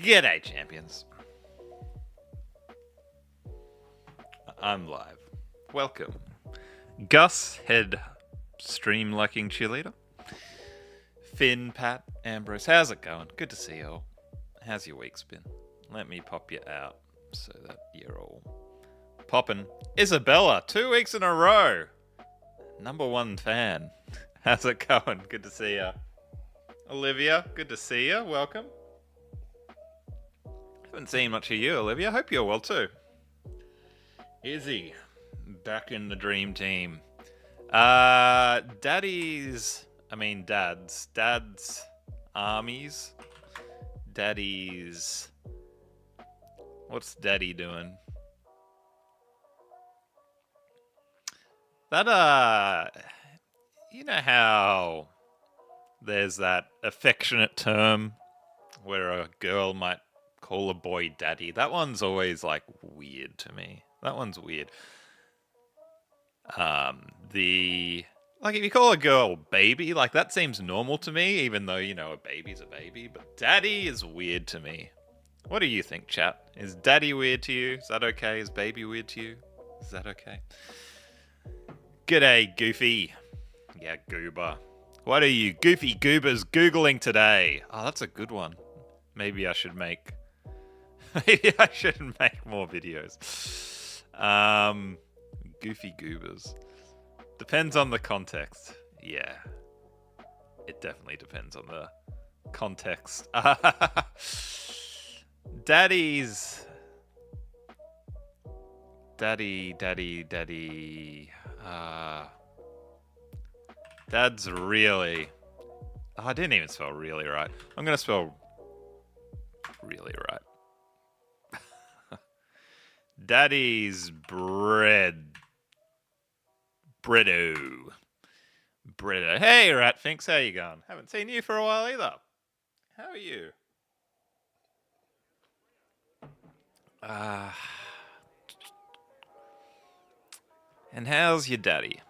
G'day, champions. I'm live. Welcome. Gus, head stream-liking cheerleader. Finn, Pat, Ambrose, how's it going? Good to see you all. How's your week's been? Let me pop you out so that you're all popping. Isabella, 2 weeks in a row. #1 fan. How's it going? Good to see you. Olivia, good to see you. Welcome. Haven't seen much of you, Olivia. Hope you're well too. Izzy, back in the dream team. Dad's armies. Daddy's... What's Daddy doing? That, you know how there's that affectionate term where a girl might call a boy daddy? That one's always, like, weird to me. That one's weird. Like, if you call a girl baby, like, that seems normal to me, even though, you know, a baby's a baby. But daddy is weird to me. What do you think, chat? Is daddy weird to you? Is that okay? Is baby weird to you? Is that okay? G'day, Goofy. Yeah, Goober. What are you goofy goobers Googling today? Oh, that's a good one. Maybe I should make... Maybe I should make more videos. Goofy goobers. Depends on the context. Yeah. It definitely depends on the context. Daddy's... Daddy. Dad's really... Oh, I didn't even spell really right. I'm going to spell really right. Daddy's bread. Bredo. Hey, Ratfinks, how you going? Haven't seen you for a while either. How are you? And how's your daddy?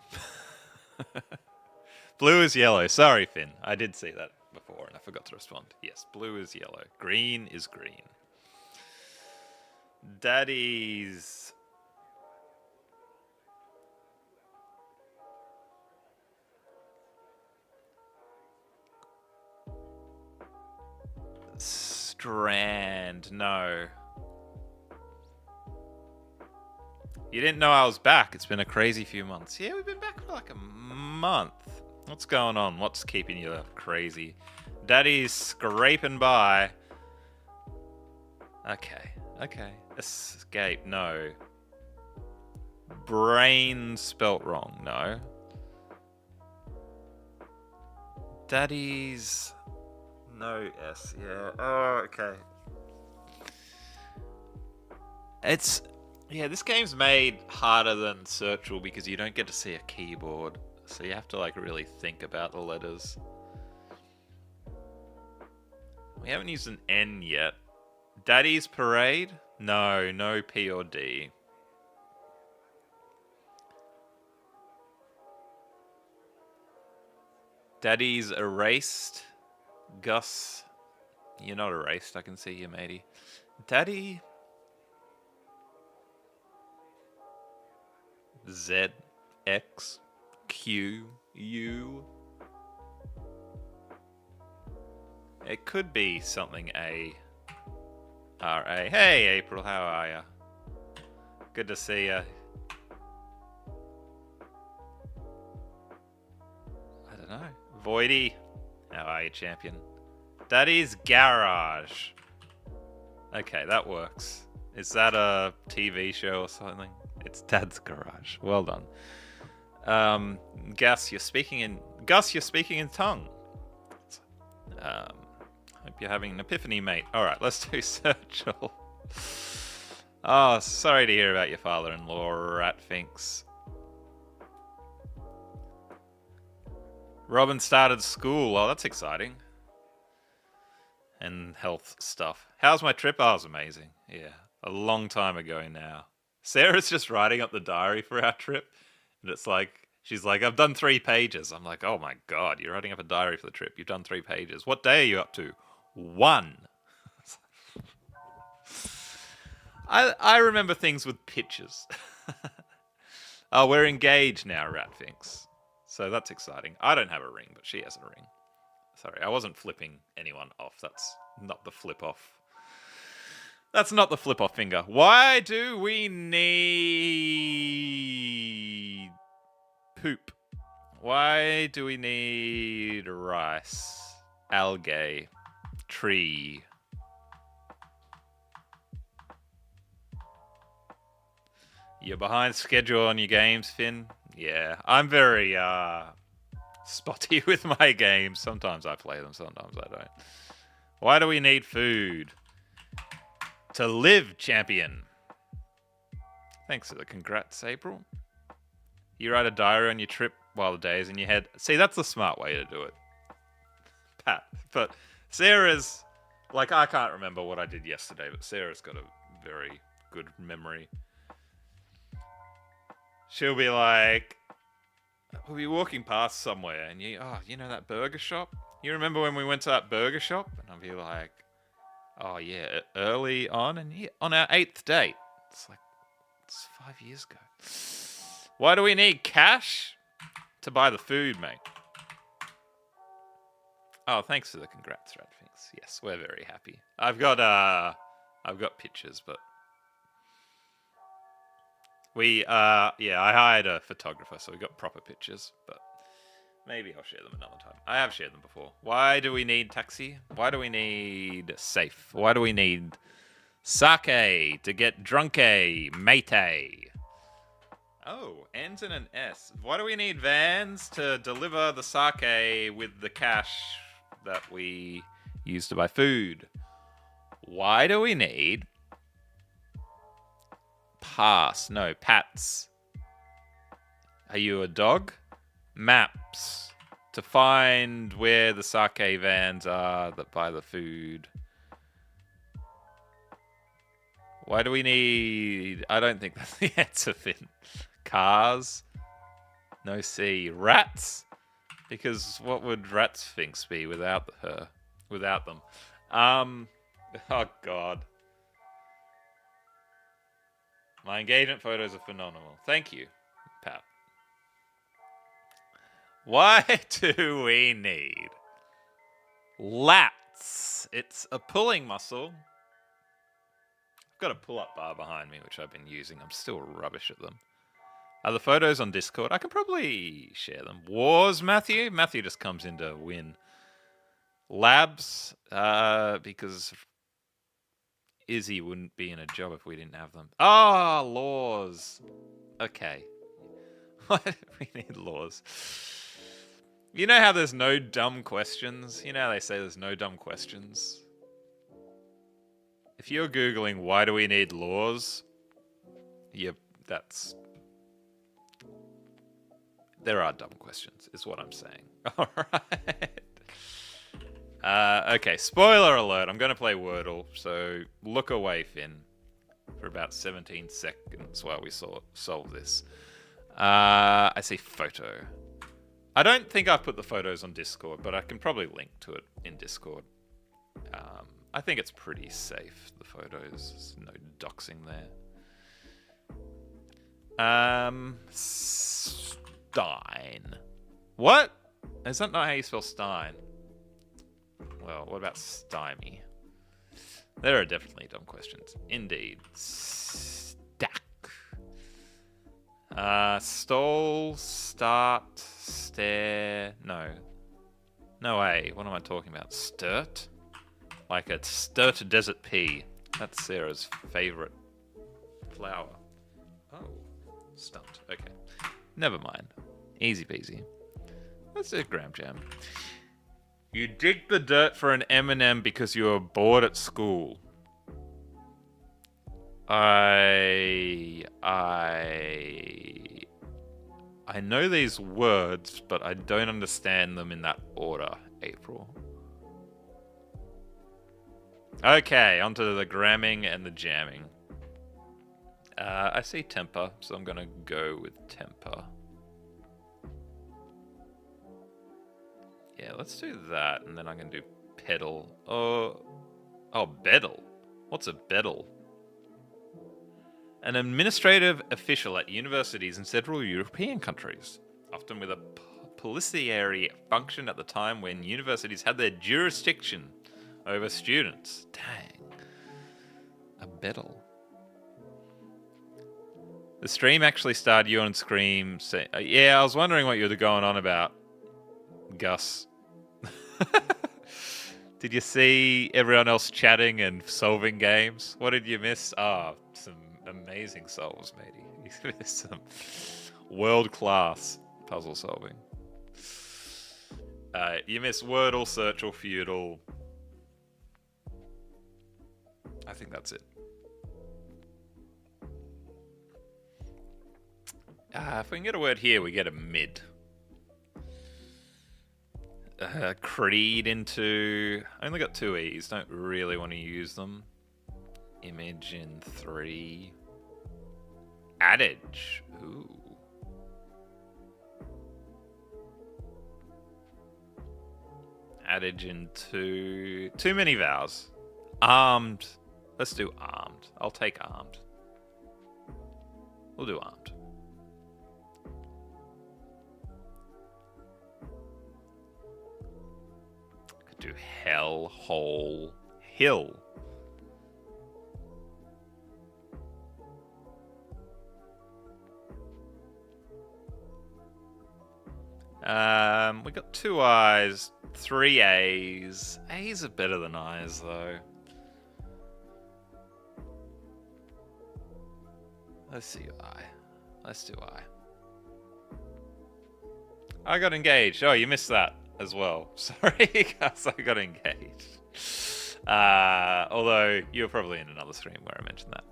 Blue is yellow. Sorry, Finn. I did see that before and I forgot to respond. Yes, blue is yellow. Green is green. Daddy's... Strand. No. You didn't know I was back. It's been a crazy few months. Yeah, we've been back for like a month. What's going on? What's keeping you crazy? Daddy's scraping by. Okay. Escape. No. Brain spelt wrong. No. Daddy's... No S. Yeah. Oh, okay. It's... Yeah, this game's made harder than Searchable because you don't get to see a keyboard. So you have to, like, really think about the letters. We haven't used an N yet. Daddy's Parade? No P or D. Daddy's Erased? Gus, you're not erased. I can see you, matey. Daddy... Z, X, Q, U. It could be something A, R, A. Hey, April, how are ya? Good to see ya. I don't know. Voidy, how are you, champion? Daddy's Garage. Okay, that works. Is that a TV show or something? It's Dad's Garage. Well done. Gus, you're speaking in tongue. Hope you're having an epiphany, mate. Alright, let's do Searchable. Oh, sorry to hear about your father-in-law, Ratfinks. Robin started school. Oh, that's exciting. And health stuff. How's my trip? Oh, it was amazing. Yeah, a long time ago now. Sarah's just writing up the diary for our trip. And it's like, she's like, I've done 3 pages. I'm like, oh my God, you're writing up a diary for the trip. You've done 3 pages. What day are you up to? 1. I remember things with pictures. Oh, we're engaged now, Rat thinks. So that's exciting. I don't have a ring, but she has a ring. Sorry, I wasn't flipping anyone off. That's not the flip off. That's not the flip off finger. Why do we need poop? Why do we need rice, algae, tree? You're behind schedule on your games, Finn? Yeah, I'm very spotty with my games. Sometimes I play them, sometimes I don't. Why do we need food? To live, champion. Thanks for the congrats, April. You write a diary on your trip while the day is in your head. See, that's the smart way to do it, Pat. But Sarah's, like, I can't remember what I did yesterday, but Sarah's got a very good memory. She'll be like, we'll be walking past somewhere and you know that burger shop? You remember when we went to that burger shop? And I'll be like, oh yeah, early on and on our 8th date. It's 5 years ago. Why do we need cash? To buy the food, mate. Oh, thanks for the congrats, Radfinks. Yes, we're very happy. I've got pictures, but I hired a photographer, so we got proper pictures, but maybe I'll share them another time. I have shared them before. Why do we need taxi? Why do we need safe? Why do we need sake to get drunky, mate? Oh, ends in an S. Why do we need vans to deliver the sake with the cash that we use to buy food? Why do we need pats? Are you a dog? Maps to find where the sake vans are that buy the food. Why do we need... I don't think that's the answer, Finn. Cars. No C. Rats. Because what would rats thinks be without them? Oh, God. My engagement photos are phenomenal. Thank you, Pat. Why do we need lats? It's a pulling muscle. I've got a pull-up bar behind me, which I've been using. I'm still rubbish at them. Are the photos on Discord? I can probably share them. Wars, Matthew? Matthew just comes in to win. Labs, because Izzy wouldn't be in a job if we didn't have them. Oh, laws. Okay. Why do we need laws? You know how there's no dumb questions? You know how they say there's no dumb questions? If you're Googling, why do we need laws? There are dumb questions, is what I'm saying. All right. Okay, spoiler alert. I'm going to play Wordle, so look away, Finn, for about 17 seconds while we solve this. I see photo. I don't think I've put the photos on Discord, but I can probably link to it in Discord. I think it's pretty safe, the photos. There's no doxing there. Stein. What? Is that not how you spell Stein? Well, what about stymie? There are definitely dumb questions. Indeed. Stack. Stall, start, stare. No. No way. What am I talking about? Sturt? Like a sturt desert pea. That's Sarah's favourite flower. Oh. Stumped. Okay. Never mind. Easy peasy. Let's do Gram Jam. You dig the dirt for an M&M because you were bored at school. I know these words, but I don't understand them in that order, April. Okay, onto the gramming and the jamming. I see temper, so I'm going to go with temper. Yeah, let's do that, and then I'm going to do pedal. Oh, beddle. What's a beddle? An administrative official at universities in several European countries, often with a policiary function at the time when universities had their jurisdiction over students. Dang. A battle. The stream actually started you on Scream. Yeah, I was wondering what you were going on about, Gus. Did you see everyone else chatting and solving games? What did you miss? Some amazing solves, matey. You missed some world-class puzzle solving. You missed Wordle, Searchal, Feudal. I think that's it. If we can get a word here, we get a mid. Creed into... I only got 2 E's. Don't really want to use them. Image in 3. Adage. Ooh. Adage in 2. Too many vowels. Armed. Let's do armed. I'll take armed. We'll do armed. Could do hell, hole, hill. We got 2 I's, 3 A's. A's are better than I's though. Let's see I. Let's do I. I got engaged. Oh, you missed that as well. Sorry, guys, I got engaged. Although you were probably in another stream where I mentioned that.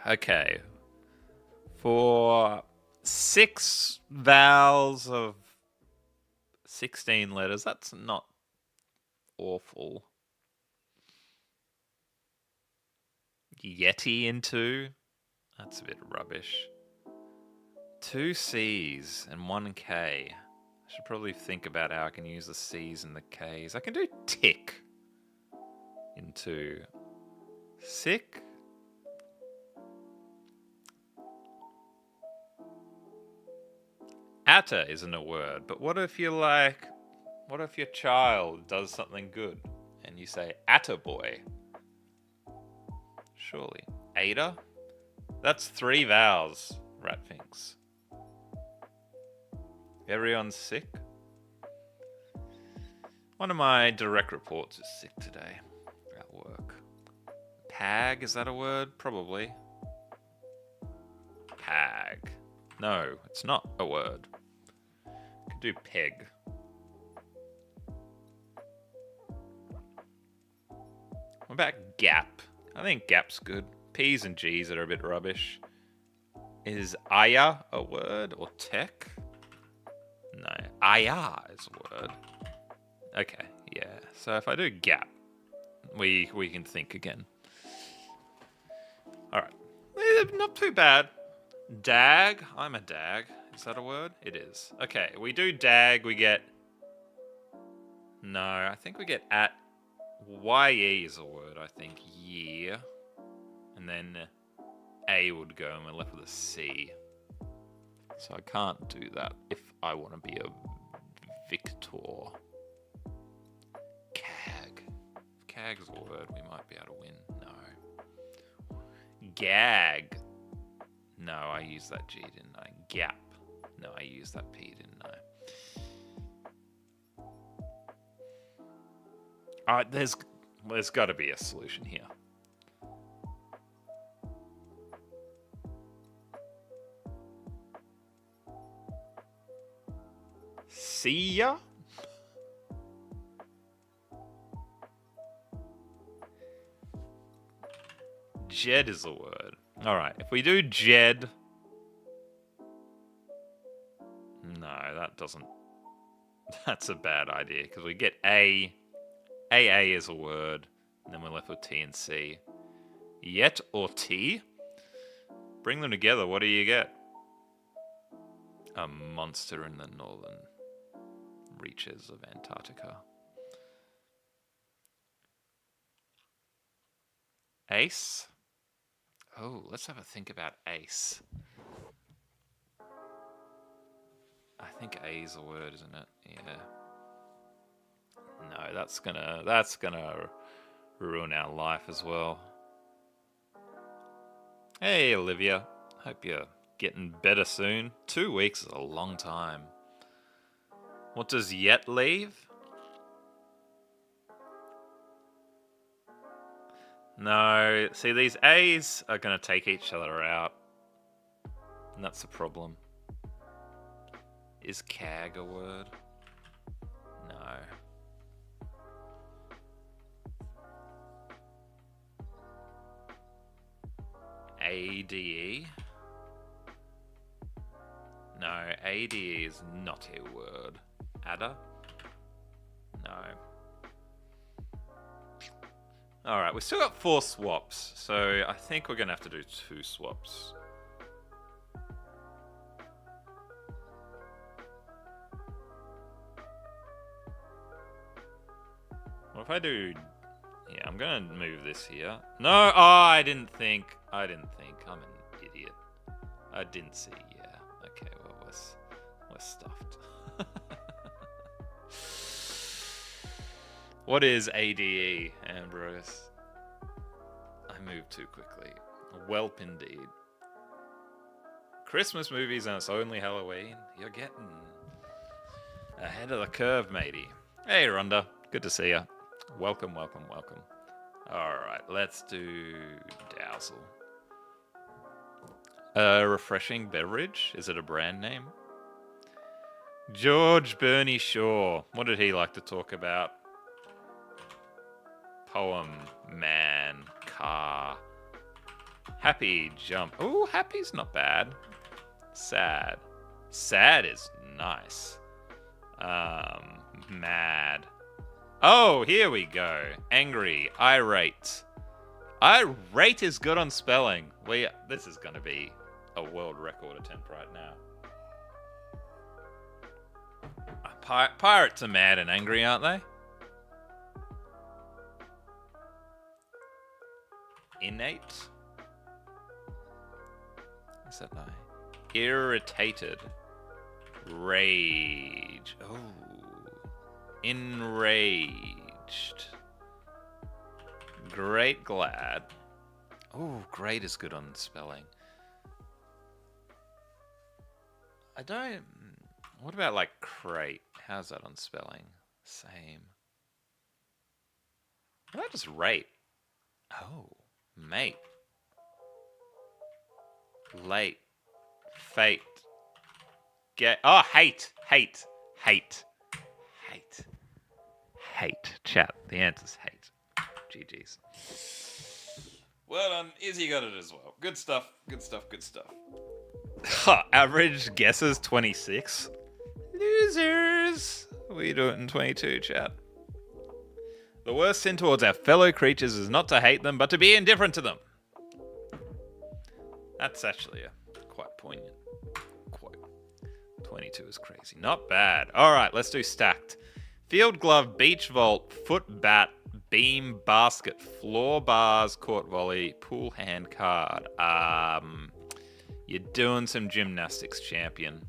Okay. For 6 vowels of 16 letters, that's not awful. Yeti into? That's a bit rubbish. 2 C's and 1 K. I should probably think about how I can use the C's and the K's. I can do tick into sick. Atta isn't a word, but what if you're like, what if your child does something good and you say atta boy? Surely. Ada? That's 3 vowels, Ratfinks. Everyone's sick? One of my direct reports is sick today at work. Pag, is that a word? Probably. Pag. No, it's not a word. Could do peg. What about gap? I think gap's good. P's and G's are a bit rubbish. Is aya a word or tech? No, aya is a word. Okay, yeah. So if I do gap, we can think again. All right, not too bad. Dag, I'm a dag. Is that a word? It is. Okay, we do dag, we get... No, I think we get at... YE is a word, I think. Year. And then A would go and we're left with a C. So I can't do that if I want to be a victor. Cag. If cag's a word, we might be able to win. No. Gag. No, I used that G, didn't I? Gap. No, I used that P, didn't I? Alright, there's got to be a solution here. See ya? Jed is a word. Alright, if we do Jed... No, that doesn't... That's a bad idea, because we get A. AA is a word, and then we're left with T and C. Yet or T? Bring them together, what do you get? A monster in the northern reaches of Antarctica. Ace. Oh, let's have a think about ace. I think A's a word, isn't it? Yeah. No, that's gonna ruin our life as well. Hey, Olivia. Hope you're getting better soon. 2 weeks is a long time. What does yet leave? No. See, these A's are going to take each other out. And that's the problem. Is CAG a word? No. ADE? No, ADE is not a word. Adder? No. Alright, we've still got 4 swaps, so I think we're going to have to do 2 swaps. What if I do... Yeah, I'm going to move this here. No! Oh, I didn't think. I'm an idiot. I didn't see. Yeah. Okay, well, we're stuffed. What is ADE, Ambrose? I moved too quickly. Welp indeed. Christmas movies and it's only Halloween. You're getting ahead of the curve, matey. Hey, Rhonda. Good to see you. Welcome, welcome, welcome. Alright, let's do Dousel. Refreshing beverage? Is it a brand name? George Burney Shaw. What did he like to talk about? Poem, man, car. Happy jump. Oh, happy's not bad. Sad. Sad is nice. Mad. Oh, here we go. Angry, irate. Irate is good on spelling. This is going to be a world record attempt right now. Pirates are mad and angry, aren't they? Innate? What's that like? Irritated. Rage. Oh. Enraged. Great glad. Oh, great is good on spelling. I don't... What about like crate? How's that on spelling? Same. What about just rate? Oh, mate. Late. Fate. Get... Oh, hate. Hate. Hate. Hate. Hate. Chat. The answer's hate. GG's. Well done. Izzy got it as well. Good stuff. Good stuff. Good stuff. Average guesses 26. Losers. We do it in 22, chat. The worst sin towards our fellow creatures is not to hate them, but to be indifferent to them. That's actually a quite poignant quote. 22 is crazy. Not bad. All right, let's do stacked. Field glove, beach vault, foot bat, beam, basket, floor bars, court volley, pool hand card. You're doing some gymnastics, champion.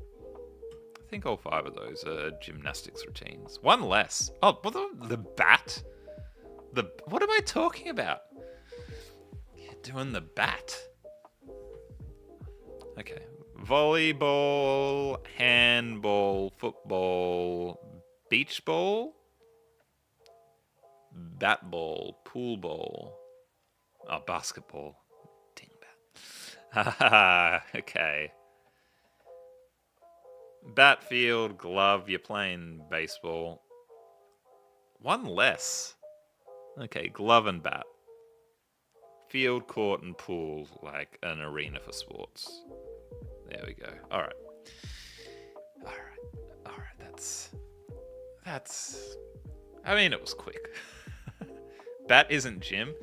I think all 5 of those are gymnastics routines. 1 less. Oh, the bat? What am I talking about? You're doing the bat. Okay. Volleyball, handball, football, beach ball, bat ball, pool ball. Oh, basketball. Dingbat. Okay. Bat, field, glove. You're playing baseball. 1 less. Okay, glove and bat. Field, court, and pool, like an arena for sports. There we go. All right. That's... I mean, it was quick. Bat isn't gym.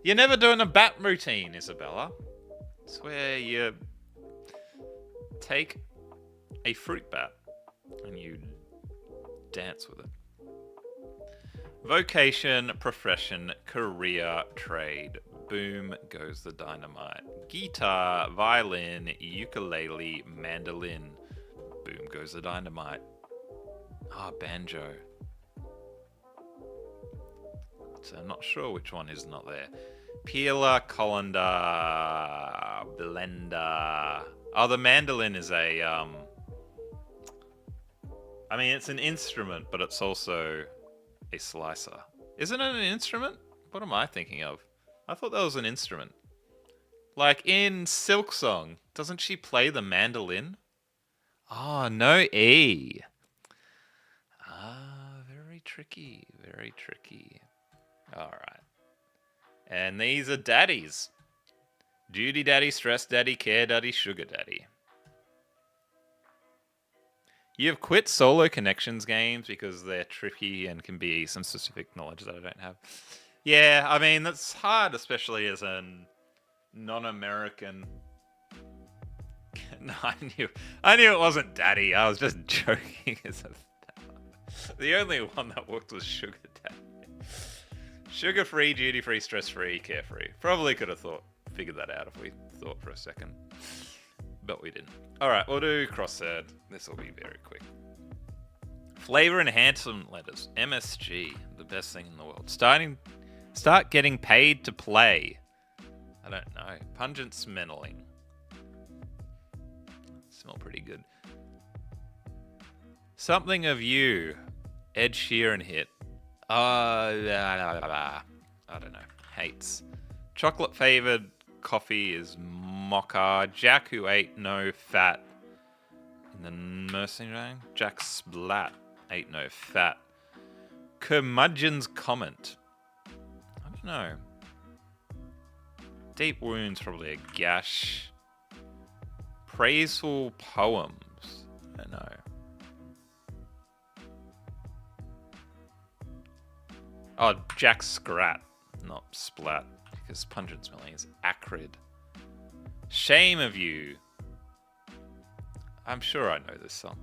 You're never doing a bat routine, Isabella. It's where you take a fruit bat and you dance with it. Vocation, profession, career, trade, Boom goes the dynamite. Guitar, violin, ukulele, mandolin. Boom goes the dynamite. Banjo. So I'm not sure which one is not there. Peeler, colander, blender. The mandolin is a I mean, it's an instrument, but it's also a slicer. Isn't it an instrument? What am I thinking of? I thought that was an instrument. Like in Silk Song, doesn't she play the mandolin? No E. Very tricky, very tricky. Alright. And these are daddies. Duty daddy, stress daddy, care daddy, sugar daddy. You have quit solo connections games because they're tricky and can be some specific knowledge that I don't have. Yeah, I mean, that's hard, especially as a non-American. No, I knew it wasn't daddy. I was just joking. The only one that worked was sugar daddy. Sugar-free, duty-free, stress-free, carefree. Probably could have figured that out if we thought for a second. But we didn't. Alright, we'll do crossword. This will be very quick. Flavor enhancement letters. MSG. The best thing in the world. Start getting paid to play. I don't know. Pungent smelling. Smell pretty good. Something of you. Ed Sheeran hit. I don't know. Hates. Chocolate flavored coffee is Mocha. Jack who ate no fat in the nursing home. Jack Splat ate no fat. Curmudgeon's comment. I don't know. Deep wounds, probably a gash. Praiseful poems. I don't know. Jack Scrat, not Splat, because pungent smelling is acrid. Shame of you. I'm sure I know this song.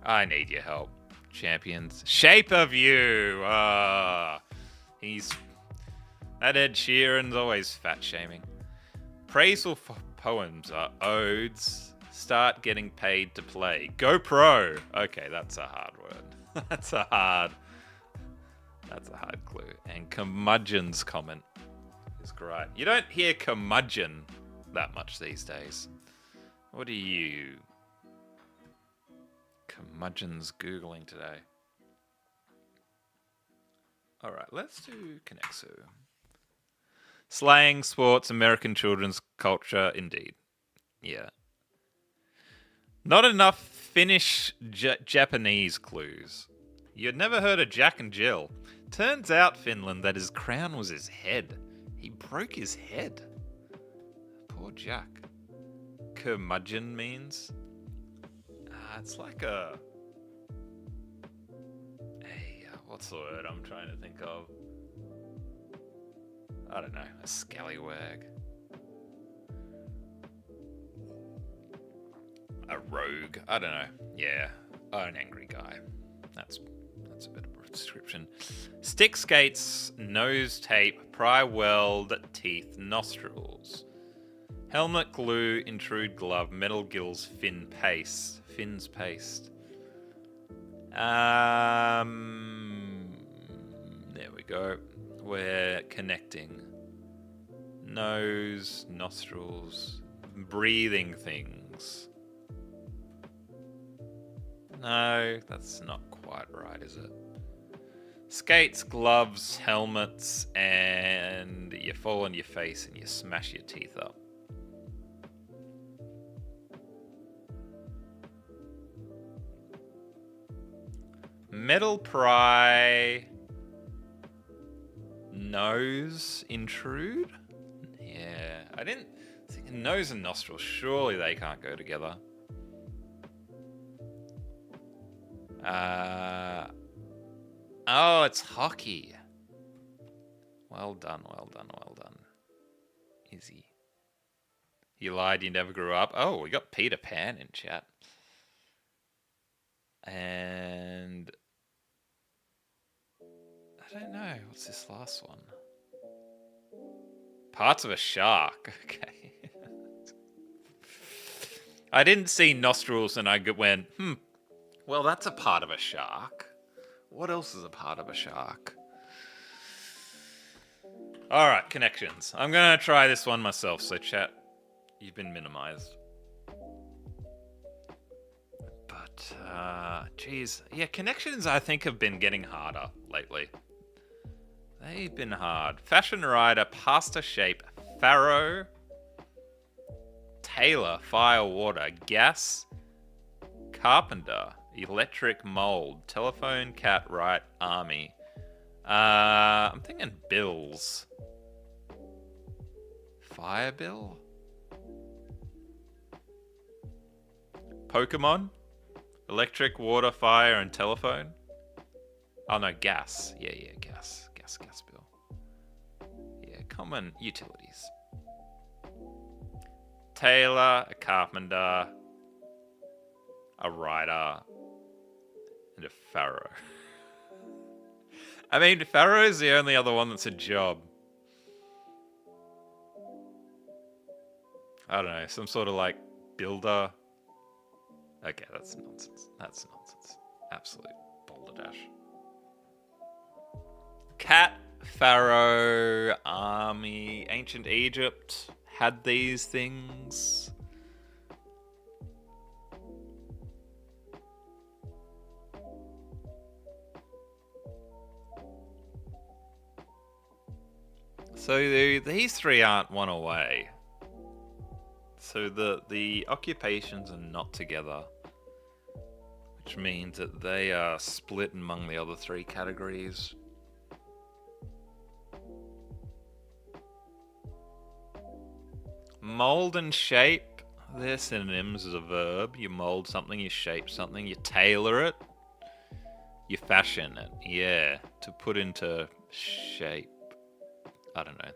I need your help, champions. Shape of you. That Ed Sheeran's always fat shaming. Praiseful poems are odes. Start getting paid to play. Go pro. Okay, that's a hard word. That's a hard clue. And curmudgeon's comment is great. You don't hear curmudgeon that much these days. What are you curmudgeons Googling today? Alright, let's do Connexo. Slang, sports, American children's culture, indeed. Yeah. Not enough Finnish Japanese clues. You'd never heard of Jack and Jill. Turns out, Finland, that his crown was his head. He broke his head. Poor Jack. Curmudgeon means? It's like what's the word I'm trying to think of? I don't know. A scallywag. A rogue. I don't know. Yeah. An angry guy. That's a bit of a description. Stick skates, nose tape, pry weld, teeth, nostrils. Helmet glue, intrude glove, metal gills, fin paste. Fin's paste. There we go. We're connecting. Nose, nostrils, breathing things. No, that's not quite right, is it? Skates, gloves, helmets, and you fall on your face and you smash your teeth up. Metal pry. Nose intrude? Yeah, I didn't think nose and nostril. Surely they can't go together. Oh, it's hockey. Well done, well done, well done. Easy. You lied you never grew up. Oh, we got Peter Pan in chat. And I I don't know. What's this last one? Parts of a shark. Okay. I didn't see nostrils and I went, well, that's a part of a shark. What else is a part of a shark? Alright, connections. I'm going to try this one myself, so chat, you've been minimized. But, geez. Yeah, connections I think have been getting harder lately. They've been hard. Fashion rider, pasta shape, farrow, tailor, fire, water, gas, carpenter, electric mold, telephone, cat, right, army. I'm thinking bills. Fire bill? Pokemon? Electric, water, fire, and telephone? Oh no, gas. Yeah, gas. Gas bill. Yeah, common utilities. Tailor, a carpenter, a rider, and a farrow. I mean, farrow is the only other one that's a job. I don't know, some sort of like builder. Okay, that's nonsense. That's nonsense. Absolute balderdash. Cat, pharaoh, army, ancient Egypt had these things. So these three aren't one away. So the occupations are not together, which means that they are split among the other three categories. Mold and shape, they're synonyms as a verb. You mold something, you shape something, you tailor it, you fashion it. Yeah, to put into shape. I don't know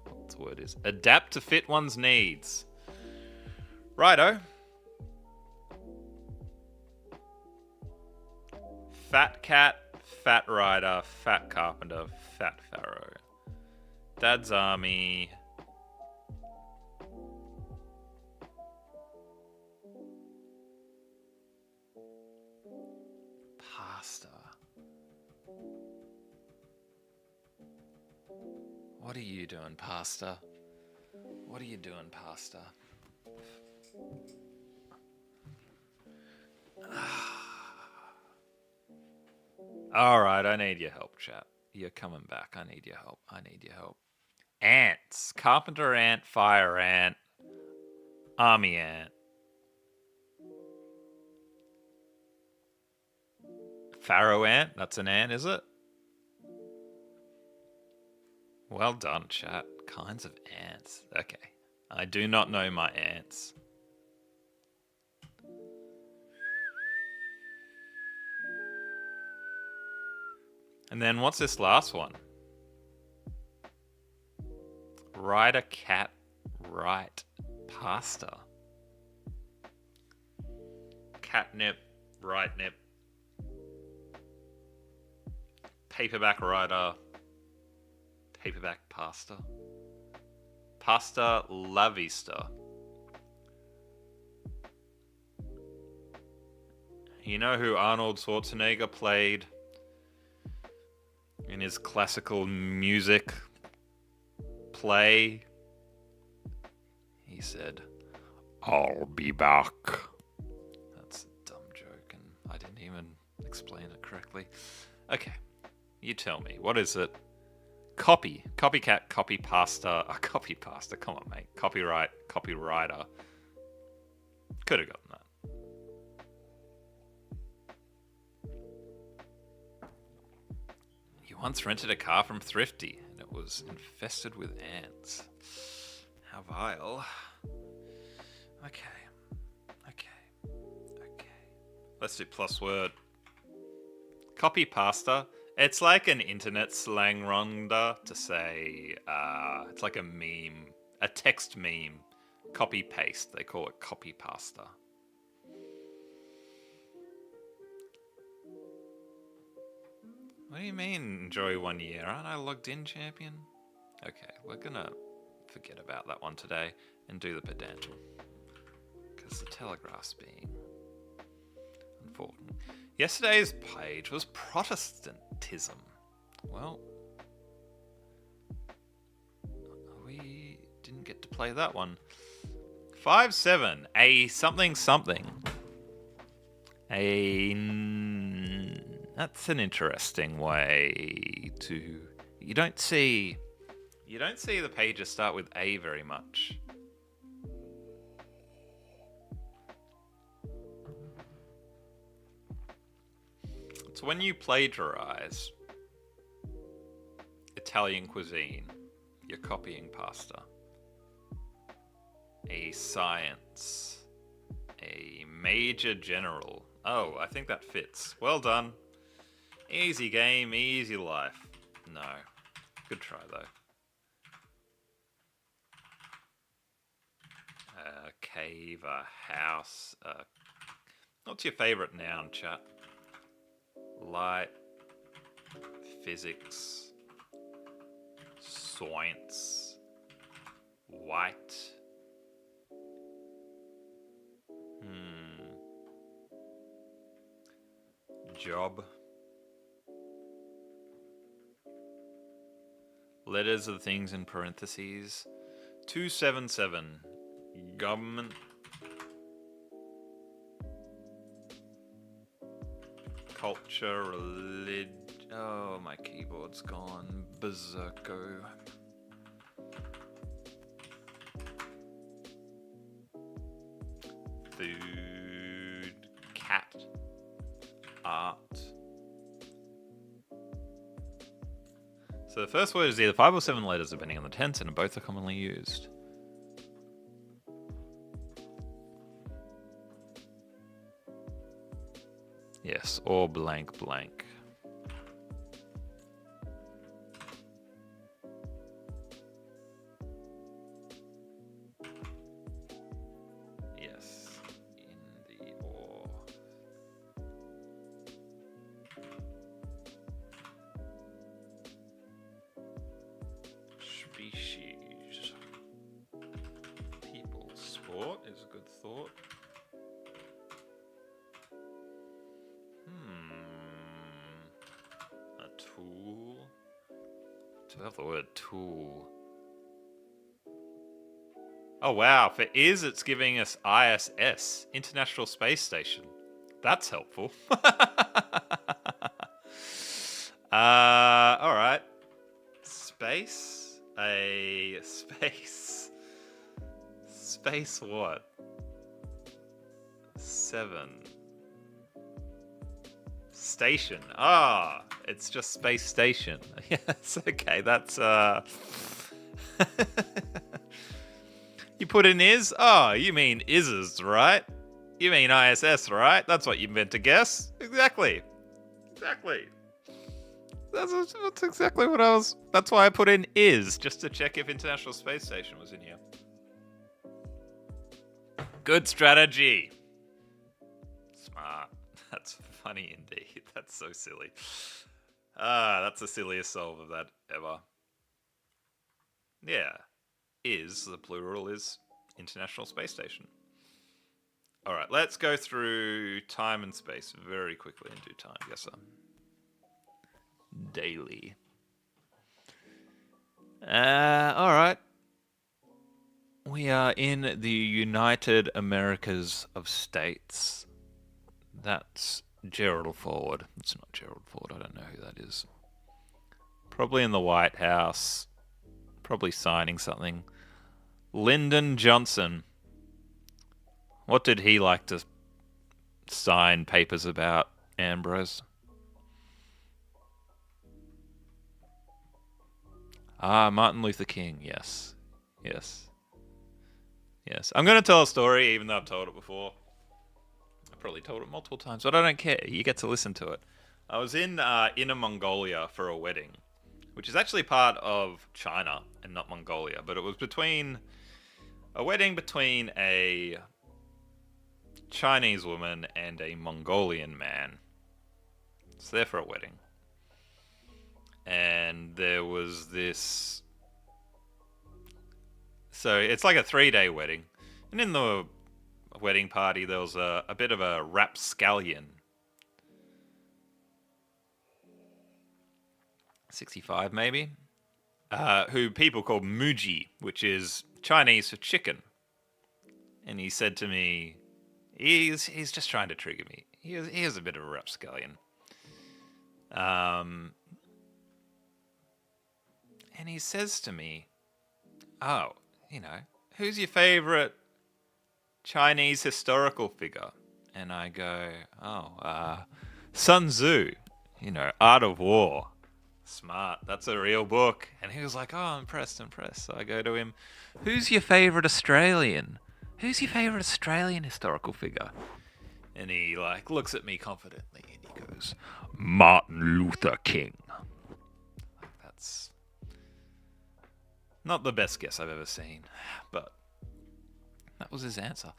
what the word is. Adapt to fit one's needs. Righto. Fat cat, fat rider, fat carpenter, fat pharaoh. Dad's army. Pasta. What are you doing, pasta? What are you doing, pasta? Alright, I need your help, chat. You're coming back. I need your help. Ants. Carpenter ant, fire ant, army ant. Pharaoh ant? That's an ant, is it? Well done, chat. Kinds of ants. Okay. I do not know my ants. And then what's this last one? Rider, cat, right, pasta. Catnip, right nip. Paperback rider, paperback pasta. Pasta la vista. You know who Arnold Schwarzenegger played in his classical music play? He said, "I'll be back." That's a dumb joke, and I didn't even explain it correctly. Okay, you tell me. What is it? Copy. Copycat, copy pasta. Copy pasta. Come on, mate. Copyright, copywriter. Could have gotten that. You once rented a car from Thrifty, and it was infested with ants. How vile. Okay. Let's do plus word. Copy pasta. It's like an internet slang ronda to say, it's like a meme, a text meme. Copy paste. They call it copy pasta. What do you mean, enjoy 1 year? Aren't I logged in, champion? Okay, we're gonna forget about that one today and do the pedantum. Because the Telegraph's being unfortunate. Yesterday's page was Protestantism. Well, we didn't get to play that one. 5-7, a something something. That's an interesting way to. You don't see the pages start with A very much. It's when you plagiarize Italian cuisine, you're copying pasta. A science. A major general. Oh, I think that fits. Well done. Easy game, easy life. No. Good try, though. A cave, a house. What's your favourite noun, chat? Light. Physics. Science. White. Job. Letters of things in parentheses. 277. Government. Culture, religion. Oh, my keyboard's gone berserko. Food. Cat. Art. So the first word is either 5 or 7 letters depending on the tense, and both are commonly used. Yes, or blank blank. Yes, in the or. Species. People. Sport is a good thought. A tool. To have the word tool. Oh wow, for is it's giving us ISS, International Space Station. That's helpful. Alright. Space? A space. Space what? 7. Station. Ah, it's just space station. Yes, okay, that's You put in is? Oh, you mean is's, right? You mean ISS, right? That's what you meant to guess. Exactly. Exactly. That's exactly what I was. That's why I put in is, just to check if International Space Station was in here. Good strategy. Smart. That's funny indeed. That's so silly. That's the silliest solve of that ever. Yeah. Is, the plural is International Space Station. Alright, let's go through time and space very quickly in due time. Yes, sir. Daily. Alright. We are in the United Americas of States. That's Gerald Ford. It's not Gerald Ford. I don't know who that is. Probably in the White House. Probably signing something. Lyndon Johnson. What did he like to sign papers about, Ambrose? Martin Luther King. Yes. Yes. Yes. I'm going to tell a story, even though I've told it before. I've probably told it multiple times, but I don't care. You get to listen to it. I was in Inner Mongolia for a wedding, which is actually part of China and not Mongolia, but it was a wedding between a Chinese woman and a Mongolian man. It's there for a wedding. there was this. So it's like a 3-day wedding, and in the wedding party there was a bit of a rapscallion. 65 maybe, who people call Muji, which is Chinese for chicken. And he said to me, he's just trying to trigger me. He is a bit of a rapscallion. And he says to me, oh, who's your favorite Chinese historical figure? And I go, Sun Tzu, Art of War. Smart, that's a real book. And he was like, oh, I'm impressed. So I go to him, who's your favorite Australian? Who's your favorite Australian historical figure? And he looks at me confidently and he goes, Martin Luther King. That's not the best guess I've ever seen, but that was his answer.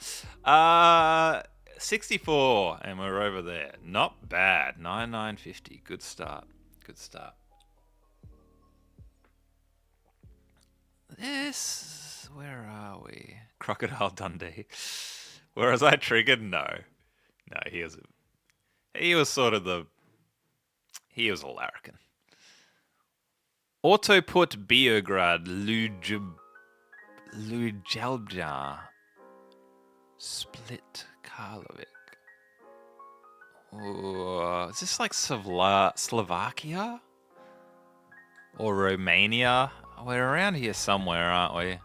64, and we're over there. Not bad. 9950. Good start. Where are we? Crocodile Dundee. Whereas I triggered, no, he was a larrikin. Autoput Beograd Lujalbja Split Karlovic. Is this like Slovakia? Or Romania? We're around here somewhere, aren't we?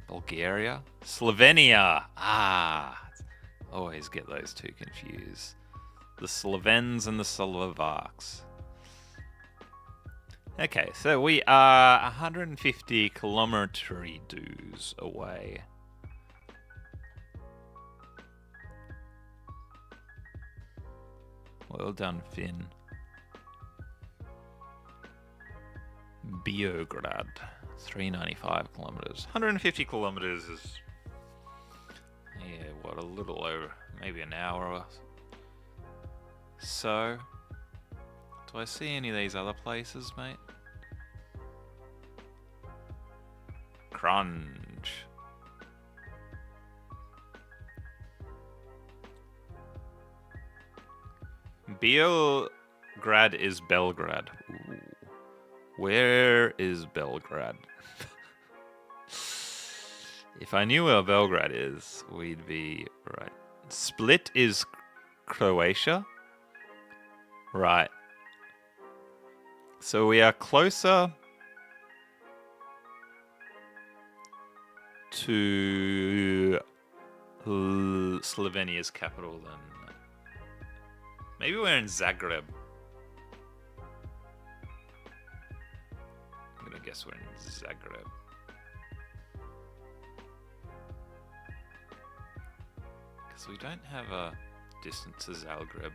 Bulgaria? Slovenia! Always get those two confused. The Slovens and the Slovaks. Okay, so we are 150 kilometry dues away. Well done, Finn. Beograd, 395 kilometers. 150 kilometers is, a little over, maybe an hour or so. Do I see any of these other places, mate? Crunch. Beograd is Belgrade. Ooh. Where is Belgrade? If I knew where Belgrade is, we'd be right. Split is Croatia? Right. So we are closer to Slovenia's capital than... Maybe we're in Zagreb. I'm gonna guess we're in Zagreb. Because we don't have a distance to Zagreb.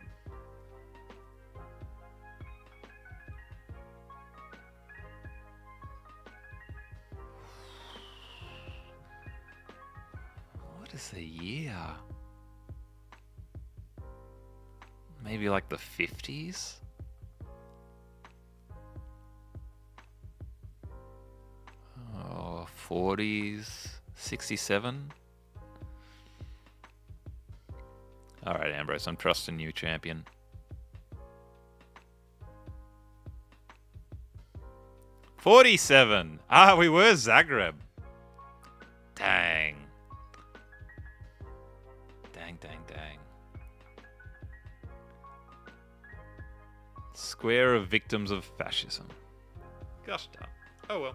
What is the year? Maybe like the 50s? Oh, 40s? 67? Alright, Ambrose, I'm trusting you, champion. $47! Ah, we were Zagreb. Dang. Dang. Square of victims of fascism. Gosh darn. Oh well.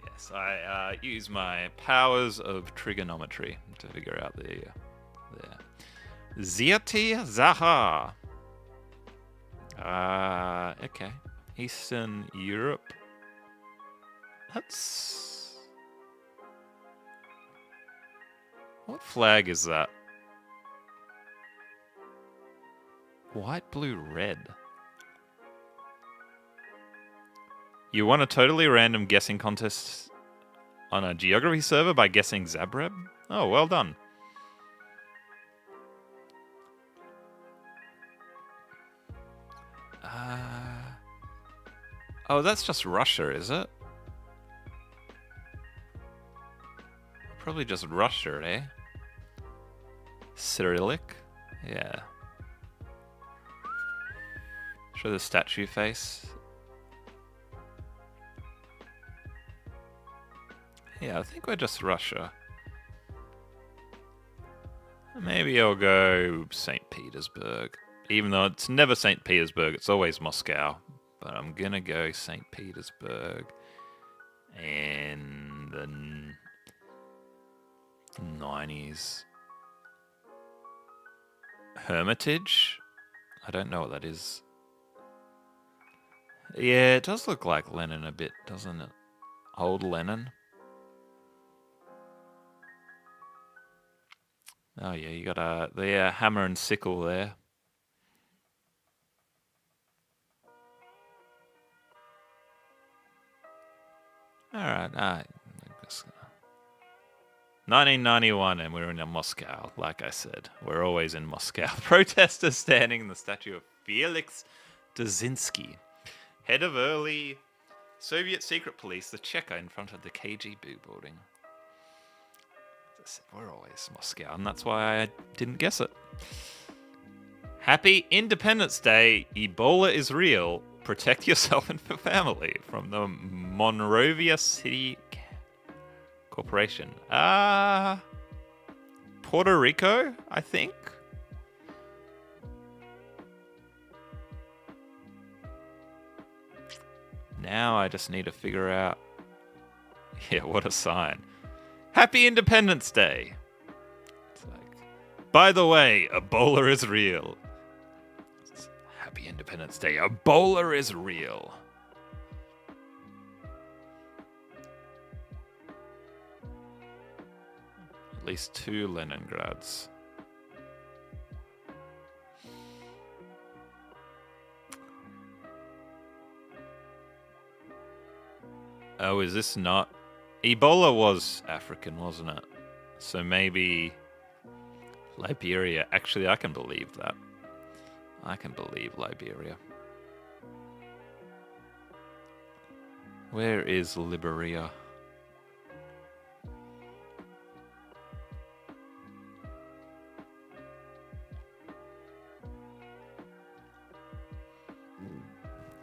Yes, I use my powers of trigonometry to figure out the there. Ziati Zaha. Okay. Eastern Europe. That's... What flag is that? White, blue, red. You won a totally random guessing contest on a geography server by guessing Zagreb? Oh, well done. Oh, that's just Russia, is it? Probably just Russia, eh? Cyrillic? Yeah. Show the statue face. Yeah, I think we're just Russia. Maybe I'll go St. Petersburg. Even though it's never St. Petersburg, it's always Moscow. But I'm gonna go St. Petersburg. And the 90s. Hermitage? I don't know what that is. Yeah, it does look like Lenin a bit, doesn't it? Old Lenin. Oh yeah, you got the hammer and sickle there. Alright, 1991 and we're in Moscow, like I said. We're always in Moscow. Protesters standing in the statue of Felix Dzerzhinsky, head of early Soviet secret police, the Cheka in front of the KGB building. As I said, we're always Moscow, and that's why I didn't guess it. Happy Independence Day. Ebola is real. Protect yourself and your family from the Monrovia City Corporation. Puerto Rico, I think. Now I just need to figure out. Yeah, what a sign. Happy Independence Day. It's like, by the way, Ebola is real. Happy Independence Day. Ebola is real. At least 2 Leningrads. Oh, is this not? Ebola was African, wasn't it? So maybe Liberia. Actually, I can believe that. I can believe Liberia. Where is Liberia?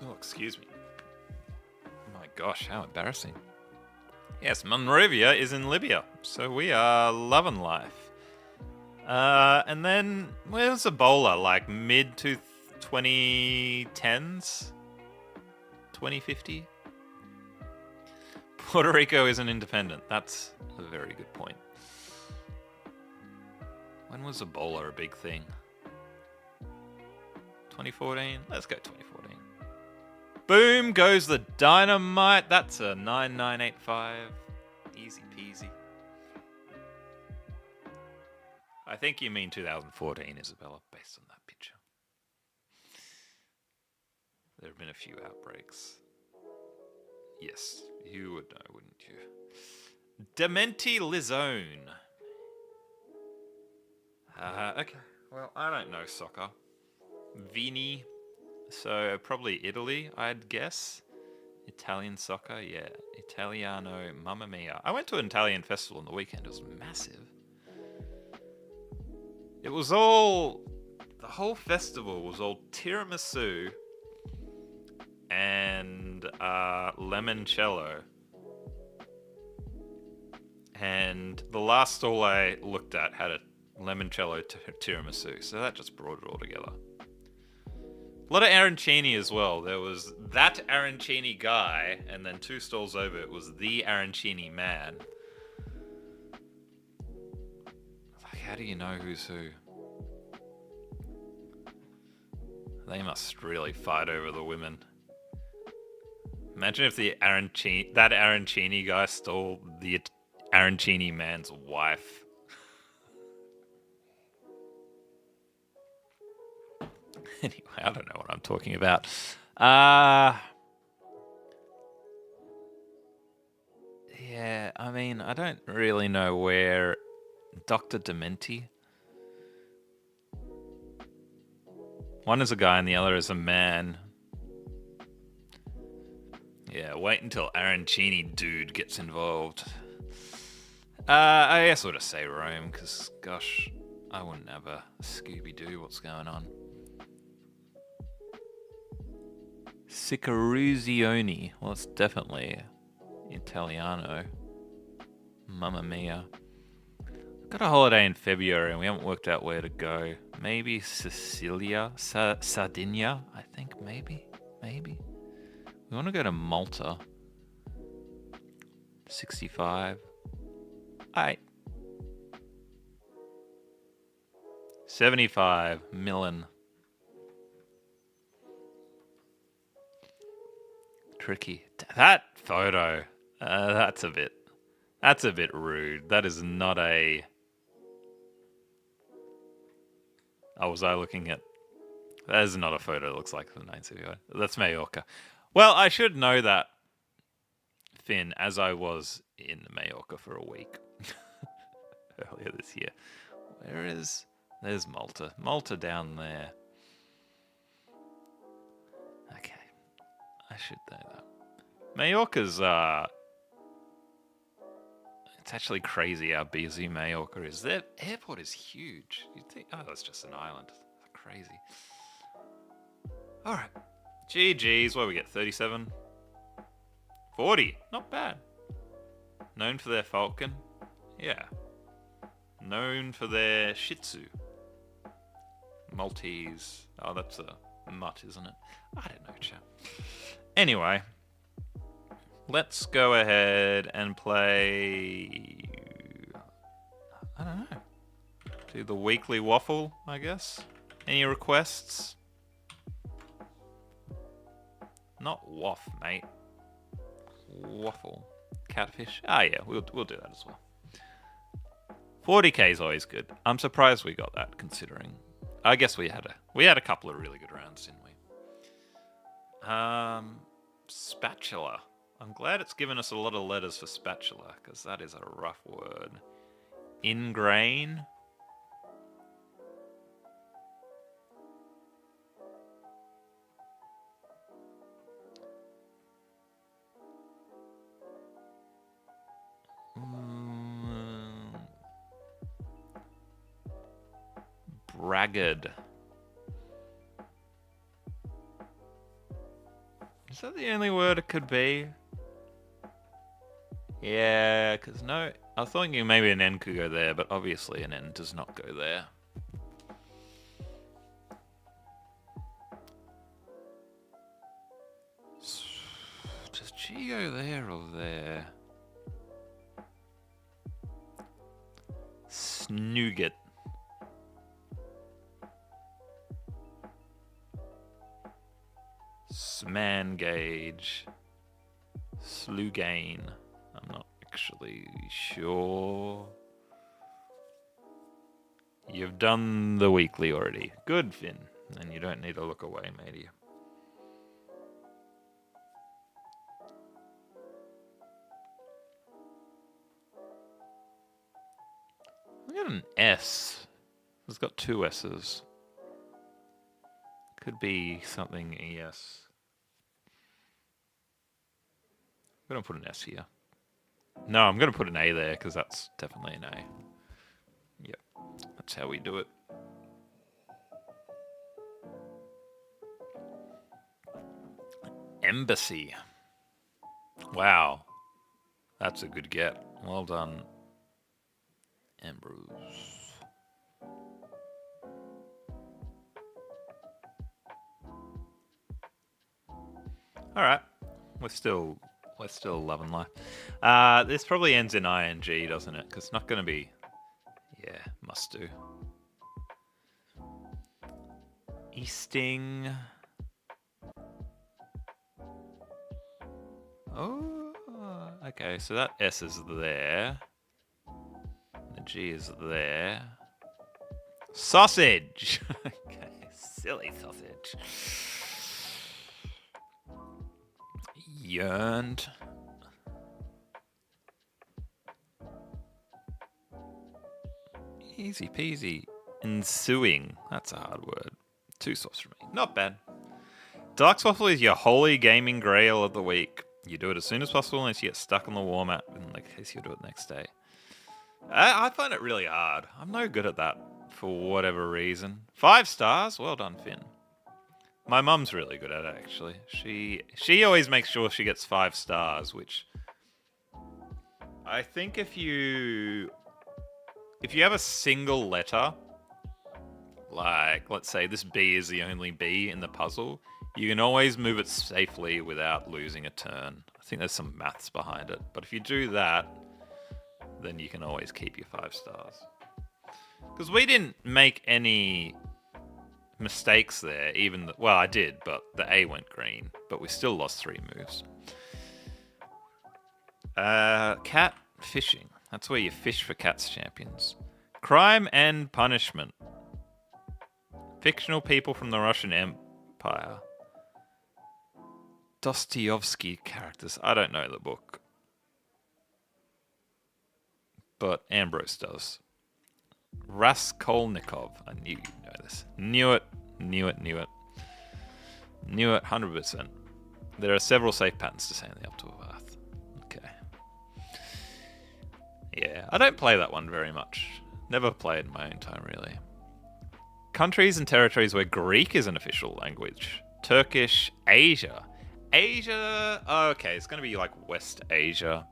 Oh, excuse me. My gosh, how embarrassing. Yes, Monrovia is in Libya, so we are loving life. And then, where's Ebola? Like mid to 2010s? 2050? Puerto Rico isn't independent. That's a very good point. When was Ebola a big thing? 2014? Let's go 2014. Boom goes the dynamite. That's a 9985. Easy peasy. I think you mean 2014, Isabella, based on that picture. There have been a few outbreaks. Yes, you would know, wouldn't you? Dementi Lizone. Okay, well, I don't know soccer. Vini. So probably Italy, I'd guess. Italian soccer, yeah. Italiano, mamma mia. I went to an Italian festival on the weekend. It was massive. It was all... The whole festival was all tiramisu and limoncello. And the last stall I looked at had a limoncello tiramisu. So that just brought it all together. A lot of arancini as well. There was that arancini guy, and then 2 stalls over it was the arancini man. Like, how do you know who's who? They must really fight over the women. Imagine if that arancini guy stole the arancini man's wife. Anyway, I don't know what I'm talking about. Yeah, I mean, I don't really know where Dr. Dementi. One is a guy and the other is a man. Yeah, wait until Arancini dude gets involved. I guess I'll just say Rome, because, gosh, I wouldn't have a Scooby-Doo. What's going on? Sicaruzioni. Well, it's definitely Italiano. Mamma mia. Got a holiday in February and we haven't worked out where to go. Maybe Sicilia? Sardinia, I think, maybe. We want to go to Malta. 65. Aight. 75. Milan. Tricky. That photo. That's a bit rude. That is not a... Oh, was I looking at... That is not a photo that looks like the 9CVI. That's Mallorca. Well, I should know that, Finn, as I was in Mallorca for a week earlier this year. There's Malta. Malta down there. Okay. I should know that. Mallorca's, it's actually crazy how busy Mallorca is. Their airport is huge. You'd think, oh, that's just an island. That's crazy. All right. GG's, what do we get? 37? 40. Not bad. Known for their falcon. Yeah. Known for their Shih Tzu. Maltese. Oh, that's a mutt, isn't it? I don't know, chap. Anyway. Let's go ahead and play... I don't know. Do the weekly waffle, I guess. Any requests? Not waff, mate. Waffle. Catfish. Ah, yeah, we'll do that as well. 40k is always good. I'm surprised we got that, considering. I guess we had a couple of really good rounds, didn't we? Spatula. I'm glad it's given us a lot of letters for spatula, because that is a rough word. Ingrain. Braggart. Is that the only word it could be? Yeah, because no... I was thinking maybe an N could go there, but obviously an N does not go there. Does G go there or there? Snooget. Smangage. Slugane. I'm not actually sure. You've done the weekly already. Good, Finn. And you don't need to look away, matey. I got an S. It's got two S's. Could be something ES. I'm going to put an S here. No, I'm going to put an A there because that's definitely an A. Yep, that's how we do it. Embassy. Wow. That's a good get. Well done, Ambrose. All right. We're still loving life. This probably ends in ing, doesn't it? Because it's not going to be... Yeah, must do. Easting. Oh, okay. So that S is there. The G is there. Sausage. Okay, silly sausage. Yearned. Easy peasy. Ensuing. That's a hard word. 2 sauce for me. Not bad. Deluxe Waffle is your holy gaming grail of the week. You do it as soon as possible unless you get stuck on the war map, in case you'll do it next day. I find it really hard. I'm no good at that for whatever reason. 5 stars? Well done, Finn. My mum's really good at it, actually. She always makes sure she gets 5 stars, which I think if you have a single letter, like let's say this B is the only B in the puzzle, you can always move it safely without losing a turn. I think there's some maths behind it, but if you do that, then you can always keep your 5 stars. Because we didn't make any mistakes there, well, I did, but the A went green, but we still lost 3 moves. Cat fishing. That's where you fish for cats champions. Crime and punishment. Fictional people from the Russian Empire. Dostoevsky characters. I don't know the book, but Ambrose does. Raskolnikov. I knew you'd know this. Knew it 100%. There are several safe patterns to sailing up to a bath. Okay. Yeah, I don't play that one very much. Never played in my own time, really. Countries and territories where Greek is an official language. Turkish, Asia. Asia, okay, it's going to be like West Asia.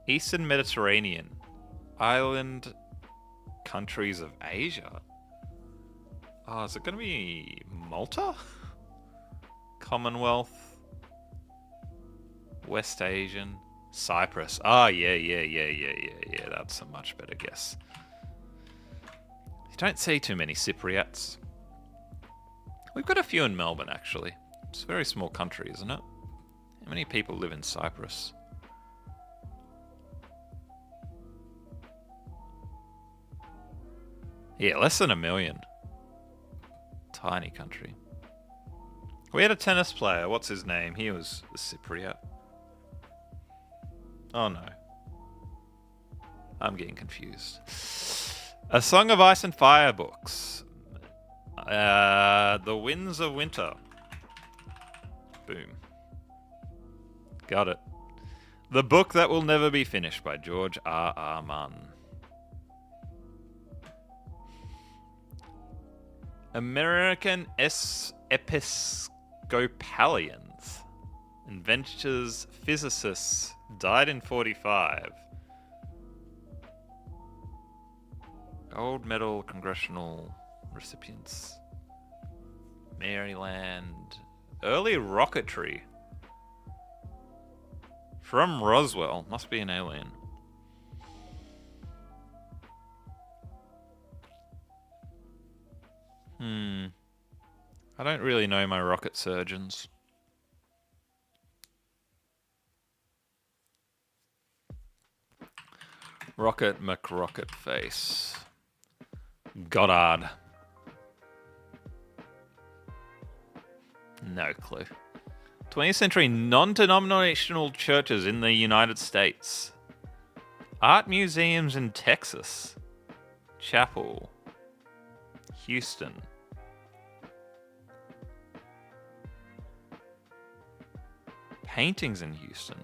Eastern Mediterranean. Island countries of Asia. Oh, is it going to be Malta? Commonwealth. West Asian. Cyprus. Oh, yeah. That's a much better guess. You don't see too many Cypriots. We've got a few in Melbourne, actually. It's a very small country, isn't it? How many people live in Cyprus? Yeah, less than 1 million. Tiny country. We had a tennis player. What's his name? He was a Cypriot. Oh no. I'm getting confused. A Song of Ice and Fire books. The Winds of Winter. Boom. Got it. The Book That Will Never Be Finished by George R.R. Martin. American Episcopalians. Inventors, physicists, died in 45. Gold medal congressional recipients. Maryland. Early rocketry. From Roswell. Must be an alien. I don't really know my rocket surgeons. Rocket McRocket Face. Goddard. No clue. 20th century non-denominational churches in the United States. Art museums in Texas. Chapel. Houston. Paintings in Houston.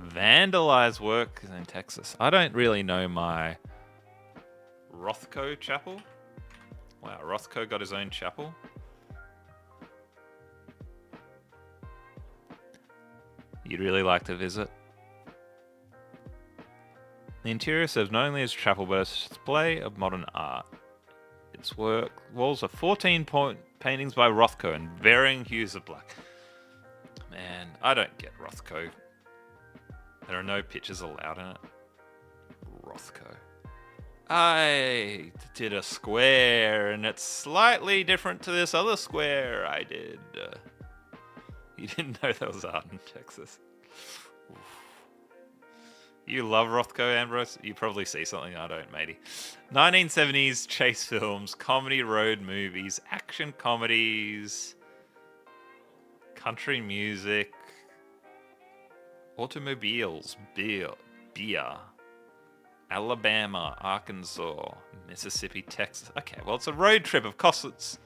Vandalized work in Texas. I don't really know my Rothko Chapel. Wow, Rothko got his own chapel. You'd really like to visit. The interior serves not only as a chapel, but as a display of modern art. Its walls are 14-point paintings by Rothko in varying hues of black. Man, I don't get Rothko. There are no pictures allowed in it. Rothko. I did a square, and it's slightly different to this other square I did. You didn't know there was art in Texas. Oof. You love Rothko, Ambrose? You probably see something I don't, matey. 1970s chase films, comedy road movies, action comedies, country music, automobiles, beer, Alabama, Arkansas, Mississippi, Texas. Okay, well, it's a road trip. Of course, it's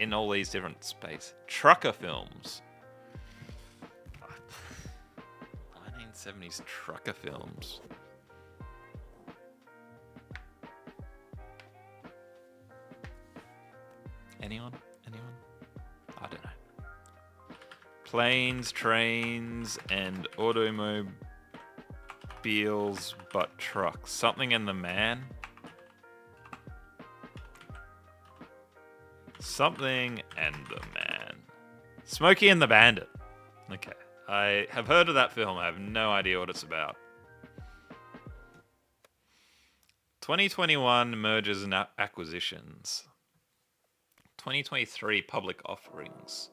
in all these different spaces. Trucker films. 70s trucker films. Anyone? I don't know. Planes, trains, and automobiles, but trucks. Something in the Man. Something and the Man. Smokey and the Bandit. Okay. I have heard of that film. I have no idea what it's about. 2021 mergers and acquisitions. 2023 public offerings.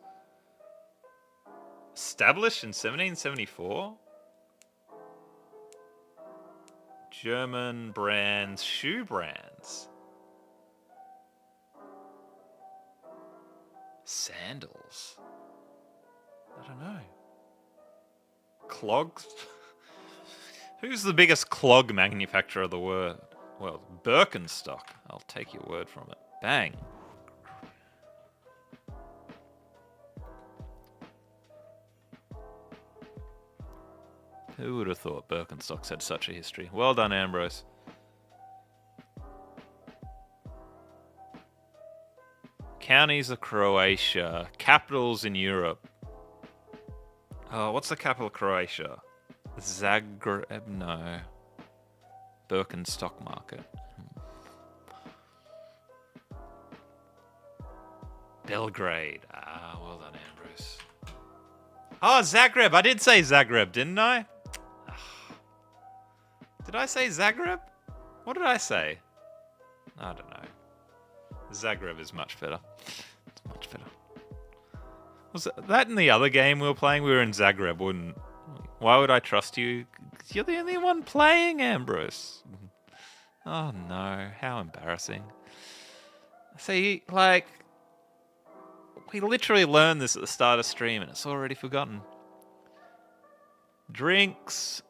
Established in 1774? German brands, shoe brands. Sandals. I don't know. Clogs? Who's the biggest clog manufacturer of the world? Well, Birkenstock. I'll take your word from it. Bang. Who would have thought Birkenstocks had such a history? Well done, Ambrose. Counties of Croatia. Capitals in Europe. Oh, what's the capital of Croatia? Zagreb? No. Birkenstock market. Belgrade. Ah, well done, Ambrose. Oh, Zagreb. I did say Zagreb, didn't I? Did I say Zagreb? What did I say? I don't know. Zagreb is much better. It's much better. Was that in the other game we were playing? We were in Zagreb, wouldn't? Why would I trust you? You're the only one playing, Ambrose. Oh no, how embarrassing. See, like, we literally learned this at the start of stream and it's already forgotten. Drinks.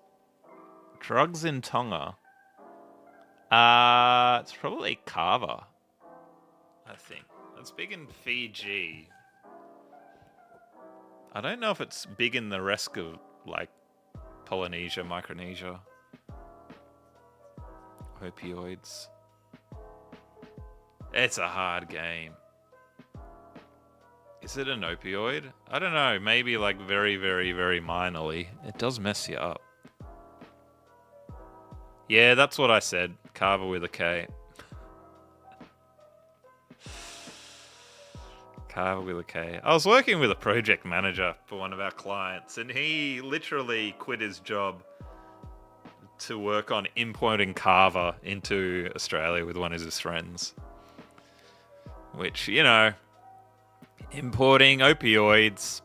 Drugs in Tonga. It's probably kava. I think. It's big in Fiji. I don't know if it's big in the rest of, like, Polynesia, Micronesia. Opioids. It's a hard game. Is it an opioid? I don't know. Maybe, like, very, very, very minorly. It does mess you up. Yeah, that's what I said. Carver with a K. Carver with a K. I was working with a project manager for one of our clients, and he literally quit his job to work on importing Carver into Australia with one of his friends. Which, you know, importing opioids.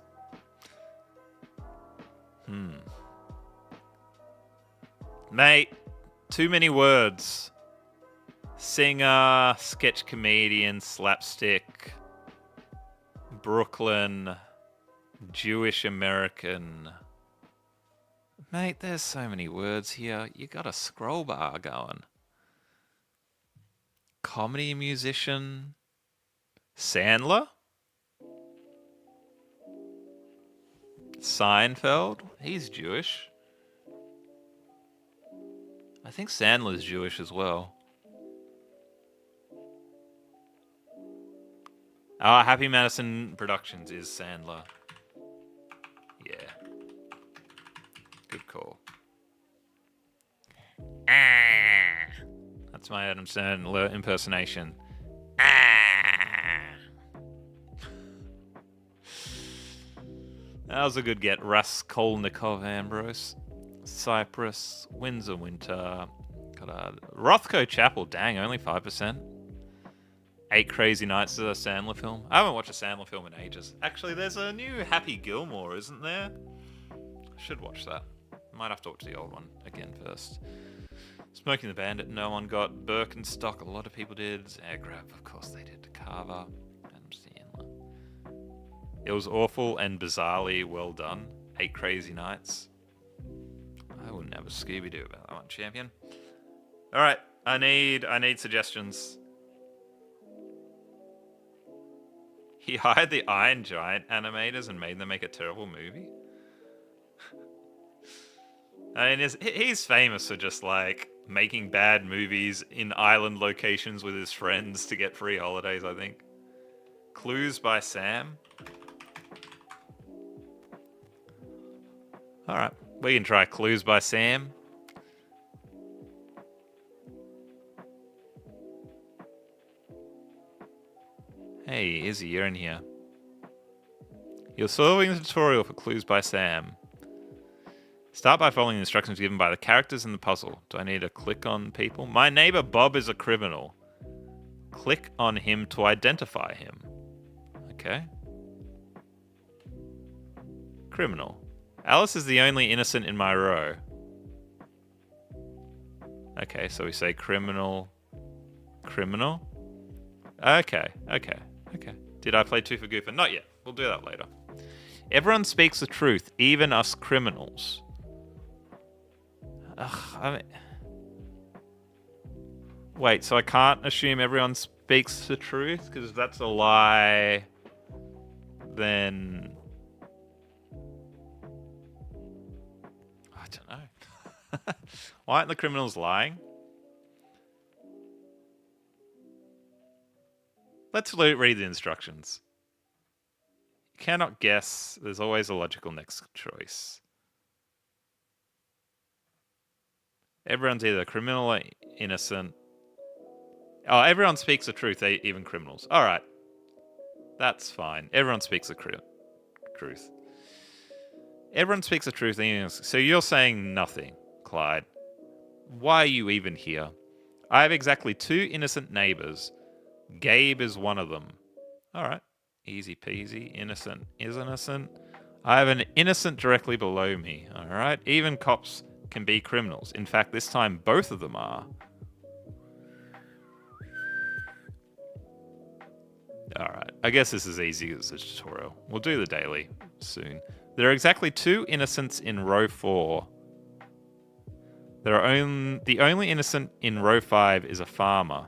Mate. Too many words. Singer, sketch comedian, slapstick, Brooklyn, Jewish American. Mate, there's so many words here. You got a scroll bar going. Comedy musician. Sandler? Seinfeld? He's Jewish. I think Sandler's Jewish as well. Happy Madison Productions is Sandler. Yeah. Good call. That's my Adam Sandler impersonation. That was a good get. Raskolnikov, Ambrose. Cyprus, Windsor Winter, got a Rothko Chapel, dang, only 5%. 8 Crazy Nights is a Sandler film. I haven't watched a Sandler film in ages. Actually, there's a new Happy Gilmore, isn't there? I should watch that. Might have to watch the old one again first. Smoking the Bandit, no one got. Birkenstock, a lot of people did. Zagreb, of course they did. Carver, Adam Sandler. It was awful and bizarrely well done. 8 Crazy Nights. I wouldn't have a Scooby-Doo about that one, champion. All right, I need suggestions. He hired the Iron Giant animators and made them make a terrible movie. I mean, he's famous for just like making bad movies in island locations with his friends to get free holidays, I think. Clues by Sam. Alright, we can try Clues by Sam. Hey, Izzy, you're in here. You're solving the tutorial for Clues by Sam. Start by following the instructions given by the characters in the puzzle. Do I need to click on people? My neighbor Bob is a criminal. Click on him to identify him. Okay. Criminal. Alice is the only innocent in my row. Okay, so we say criminal. Criminal? Okay. Did I play Two for Goofer? Not yet. We'll do that later. Everyone speaks the truth, even us criminals. Wait, so I can't assume everyone speaks the truth? Because if that's a lie, then... I don't know. Why aren't the criminals lying? Let's read the instructions. You cannot guess. There's always a logical next choice. Everyone's either criminal or innocent. Oh, everyone speaks the truth, even criminals. All right. That's fine. Everyone speaks the truth. Everyone speaks the truth. So you're saying nothing, Clyde. Why are you even here? I have exactly 2 innocent neighbors. Gabe is one of them. All right. Easy peasy. Innocent is innocent. I have an innocent directly below me. All right. Even cops can be criminals. In fact, this time both of them are. All right. I guess this is easy as a tutorial. We'll do the daily soon. There are exactly 2 innocents in row 4. The only innocent in row 5 is a farmer.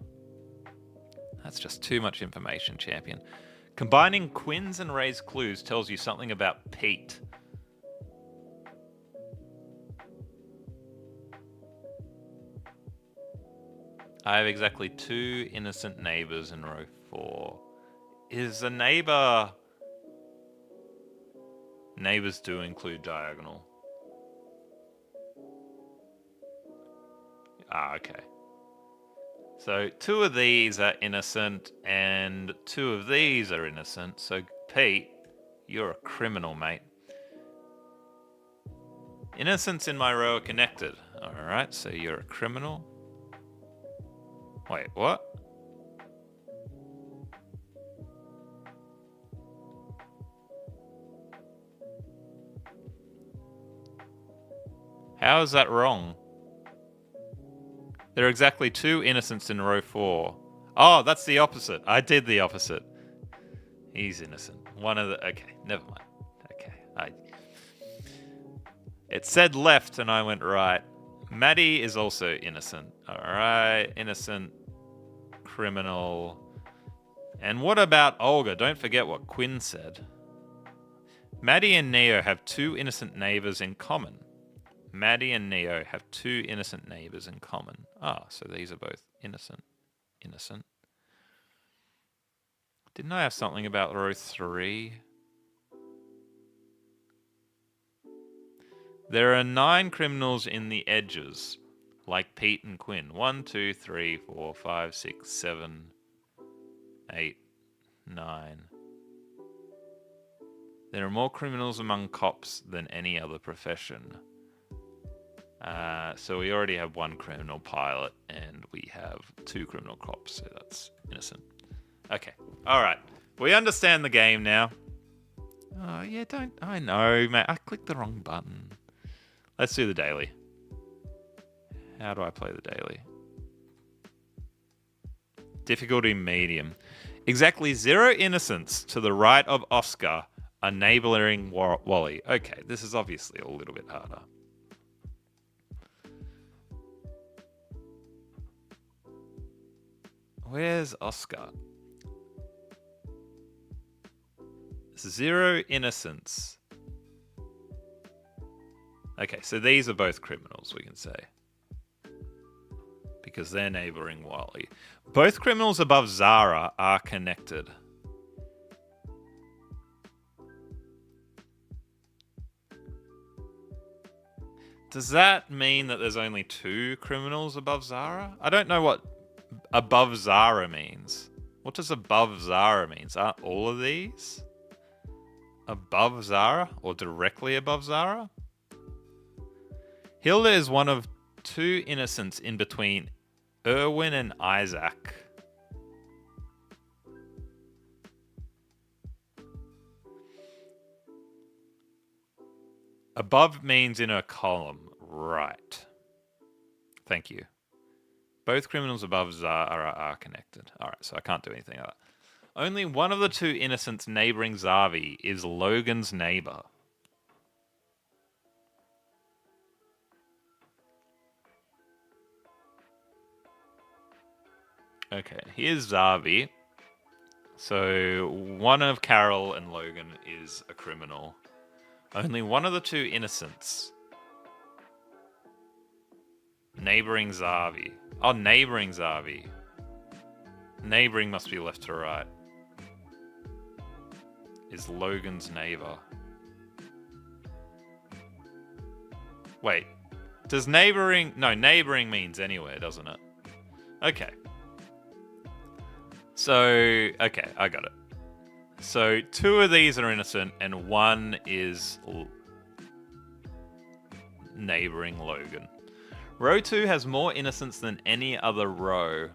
That's just too much information, champion. Combining Quinn's and Ray's clues tells you something about Pete. I have exactly 2 innocent neighbors in row 4. Is a neighbor... Neighbors do include diagonal. Okay. So 2 of these are innocent and 2 of these are innocent. So Pete, you're a criminal, mate. Innocents in my row are connected. Alright, so you're a criminal. Wait, what? How is that wrong? There are exactly 2 innocents in row 4. Oh, that's the opposite. I did the opposite. He's innocent. One of the... Okay, never mind. Okay, It said left and I went right. Maddie is also innocent. Alright, innocent, criminal. And what about Olga? Don't forget what Quinn said. Maddie and Neo have 2 innocent neighbors in common. Maddie and Neo have 2 innocent neighbors in common. Ah, so these are both innocent. Innocent. Didn't I have something about row 3? There are 9 criminals in the edges, like Pete and Quinn. 1, 2, 3, 4, 5, 6, 7, 8, 9. There are more criminals among cops than any other profession. So we already have 1 criminal pilot and we have 2 criminal cops, so that's innocent. Okay, alright. We understand the game now. Oh, yeah, I know, mate. I clicked the wrong button. Let's do the daily. How do I play the daily? Difficulty medium. Exactly 0 innocents to the right of Oscar are neighboring Wally. Okay, this is obviously a little bit harder. Where's Oscar? 0 innocents. Okay, so these are both criminals, we can say. Because they're neighbouring Wally. Both criminals above Zara are connected. Does that mean that there's only 2 criminals above Zara? I don't know what above Zara means. What does above Zara means? Aren't all of these above Zara or directly above Zara? Hilda is one of 2 innocents in between Erwin and Isaac. Above means in a column. Right. Thank you. Both criminals above Zara are connected. Alright, so I can't do anything like that. Only one of the 2 innocents neighbouring Zavi is Logan's neighbour. Okay, here's Zavi. So one of Carol and Logan is a criminal. Only one of the 2 innocents. Neighbouring Zavi. Oh, neighbouring Zavi. Neighbouring must be left to right. Is Logan's neighbour. Wait. Does neighbouring... No, neighbouring means anywhere, doesn't it? Okay. So, okay, I got it. So 2 of these are innocent and 1 is neighbouring Logan. Row 2 has more innocents than any other row.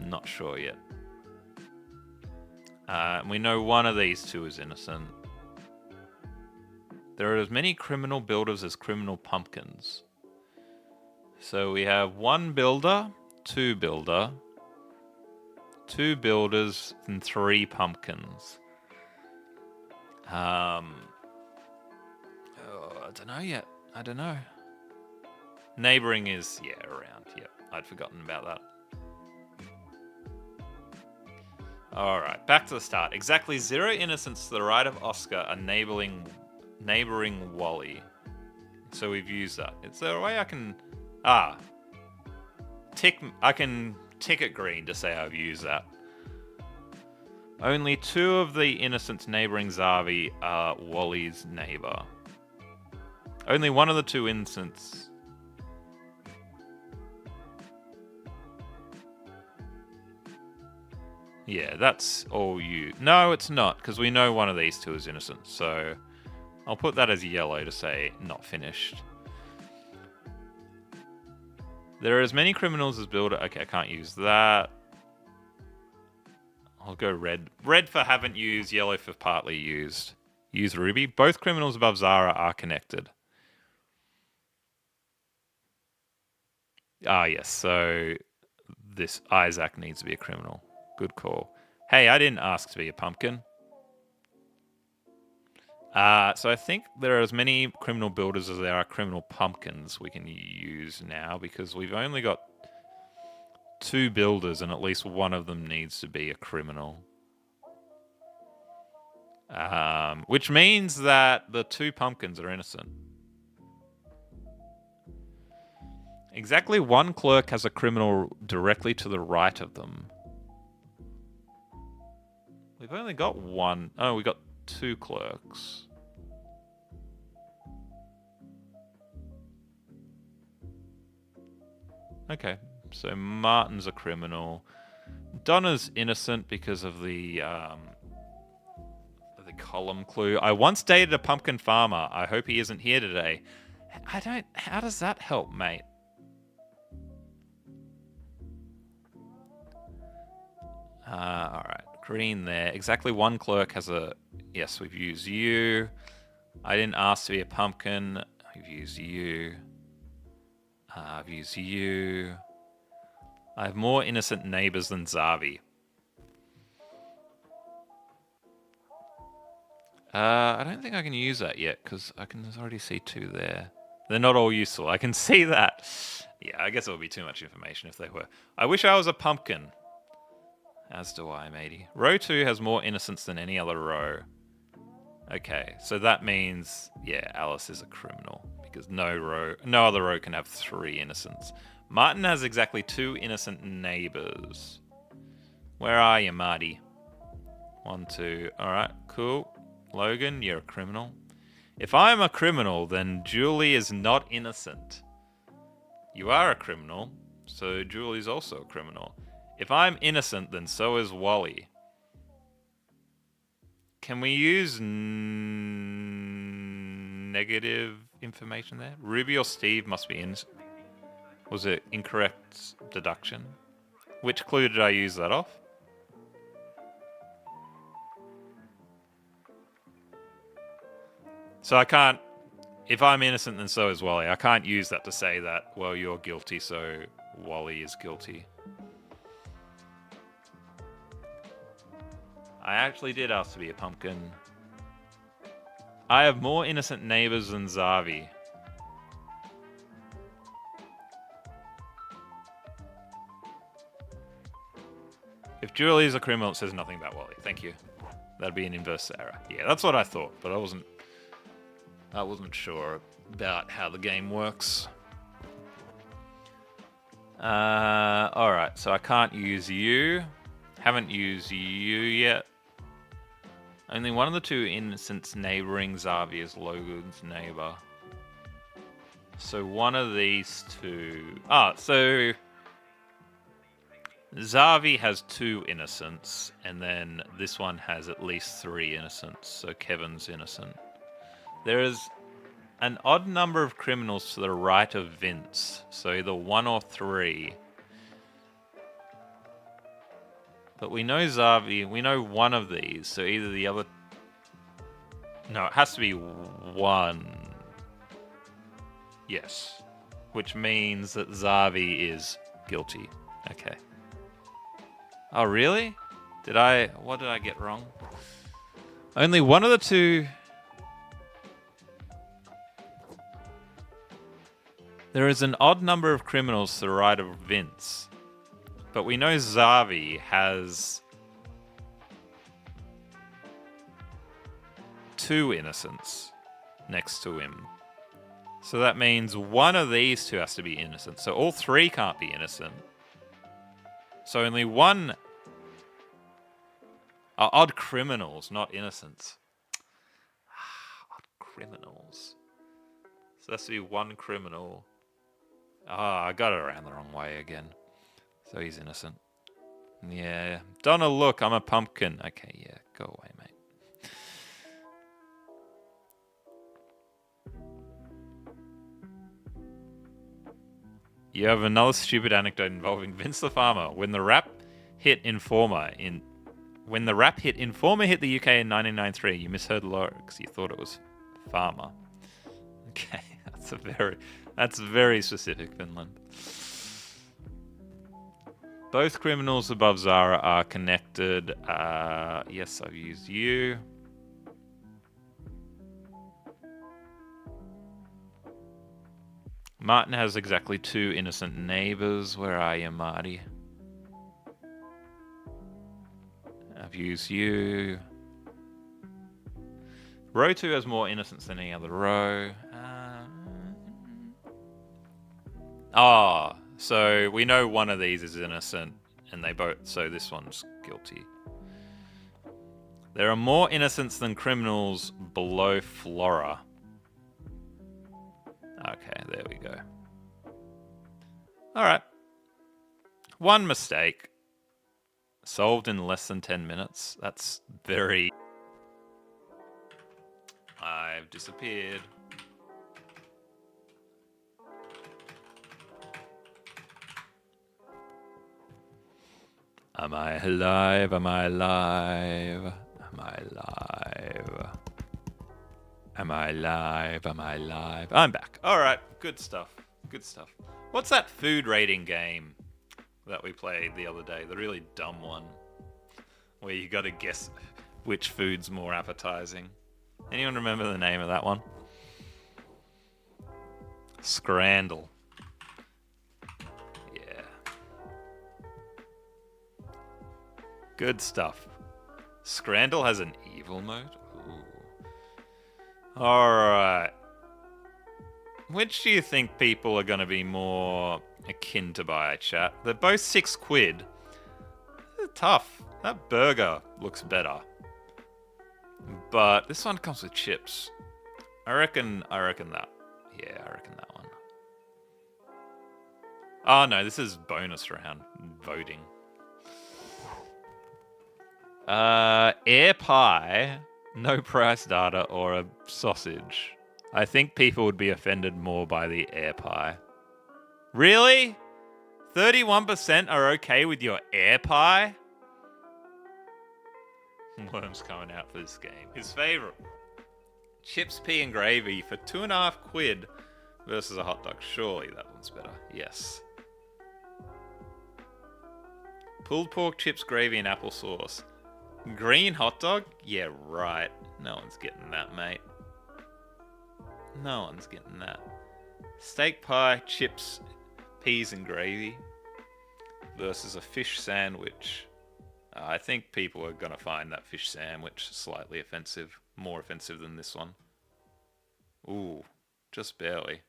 Not sure yet. We know one of these 2 is innocent. There are as many criminal builders as criminal pumpkins. So we have 1 builder, 2 builder, 2 builders, and 3 pumpkins. I don't know yet. I don't know. Neighbouring is, yeah, around. Yep, I'd forgotten about that. Alright, back to the start. Exactly 0 innocents to the right of Oscar are neighbouring Wally. So we've used that. Is there a way I can... I can tick it green to say I've used that. Only 2 of the innocents neighbouring Zavi are Wally's neighbour. Only one of the 2 innocents... Yeah, that's all you... No, it's not, because we know one of these 2 is innocent, so... I'll put that as yellow to say not finished. There are as many criminals as builder... Okay, I can't use that. I'll go red. Red for haven't used, yellow for partly used. Use Ruby. Both criminals above Zara are connected. Ah, yes, so this Isaac needs to be a criminal. Good call. Hey, I didn't ask to be a pumpkin. So I think there are as many criminal builders as there are criminal pumpkins we can use now because we've only got 2 builders and at least one of them needs to be a criminal. Which means that the 2 pumpkins are innocent. Exactly 1 clerk has a criminal directly to the right of them. We've only got 1. Oh, we got 2 clerks. Okay, so Martin's a criminal. Donna's innocent because of the column clue. I once dated a pumpkin farmer. I hope he isn't here today. How does that help, mate? Alright, green there. Exactly 1 clerk has a... Yes, we've used you. I didn't ask to be a pumpkin. We've used you. I've used you. I have more innocent neighbours than Zavi. I don't think I can use that yet, because I can already see 2 there. They're not all useful. I can see that. Yeah, I guess it would be too much information if they were. I wish I was a pumpkin. As do I, matey. Row 2 has more innocents than any other row. Okay, so that means, yeah, Alice is a criminal because no other row can have 3 innocents. Martin has exactly 2 innocent neighbors. Where are you, Marty? 1, 2. All right, cool. Logan, you're a criminal. If I'm a criminal, then Julie is not innocent. You are a criminal, so Julie's also a criminal. If I'm innocent, then so is Wally. Can we use negative information there? Ruby or Steve must be innocent. Was it incorrect deduction? Which clue did I use that off? So I can't, if I'm innocent, then so is Wally. I can't use that to say that, well, you're guilty, so Wally is guilty. I actually did ask to be a pumpkin. I have more innocent neighbors than Zavi. If Julie is a criminal, it says nothing about Wally. Thank you. That'd be an inverse error. Yeah, that's what I thought, but I wasn't sure about how the game works. Alright, so I can't use you. Haven't used you yet. Only one of the 2 innocents neighboring Zavi is Logan's neighbor. So one of these 2... so... Zavi has 2 innocents, and then this one has at least 3 innocents, so Kevin's innocent. There is an odd number of criminals to the right of Vince, so either 1 or 3. But we know Zavi, we know one of these, so either the other... No, it has to be 1. Yes. Which means that Zavi is guilty. Okay. Oh, really? What did I get wrong? Only one of the 2... There is an odd number of criminals to the right of Vince. But we know Zavi has 2 innocents next to him. So that means one of these 2 has to be innocent. So all 3 can't be innocent. So only one are odd criminals, not innocents. Odd criminals. So there has to be 1 criminal. I got it around the wrong way again. So he's innocent. Yeah. Donna, look, I'm a pumpkin. Okay, yeah, go away, mate. You have another stupid anecdote involving Vince the Farmer. When the rap hit Informer hit the UK in 1993, you misheard lyrics. You thought it was Farmer. Okay, that's very specific, Finland. Both criminals above Zara are connected. Yes, I've used you. Martin has exactly 2 innocent neighbors. Where are you, Marty? I've used you. Row 2 has more innocents than any other row. So we know one of these is innocent, and so this one's guilty. There are more innocents than criminals below Flora. Okay, there we go. Alright. 1 mistake. Solved in less than 10 minutes. That's very... I've disappeared. Am I alive? Am I alive? Am I alive? Am I alive? Am I alive? I'm back. Alright, good stuff. Good stuff. What's that food rating game that we played the other day? The really dumb one. Where you gotta guess which food's more appetizing. Anyone remember the name of that one? Scrandle. Yeah. Good stuff. Scrandle has an evil mode? Ooh. Alright. Which do you think people are going to be more akin to buy, chat? They're both £6. They're tough. That burger looks better. But this one comes with chips. I reckon that. Yeah, I reckon that one. Oh no, this is bonus round voting. Air pie, no price data, or a sausage. I think people would be offended more by the air pie. Really? 31% are okay with your air pie? Worm's coming out for this game. His favourite. Chips, pea and gravy for £2.50 versus a hot dog. Surely that one's better. Yes. Pulled pork, chips, gravy and applesauce. Green hot dog? Yeah, right. No one's getting that, mate. No one's getting that. Steak pie, chips, peas and gravy versus a fish sandwich. I think people are going to find that fish sandwich slightly offensive. More offensive than this one. Ooh, just barely.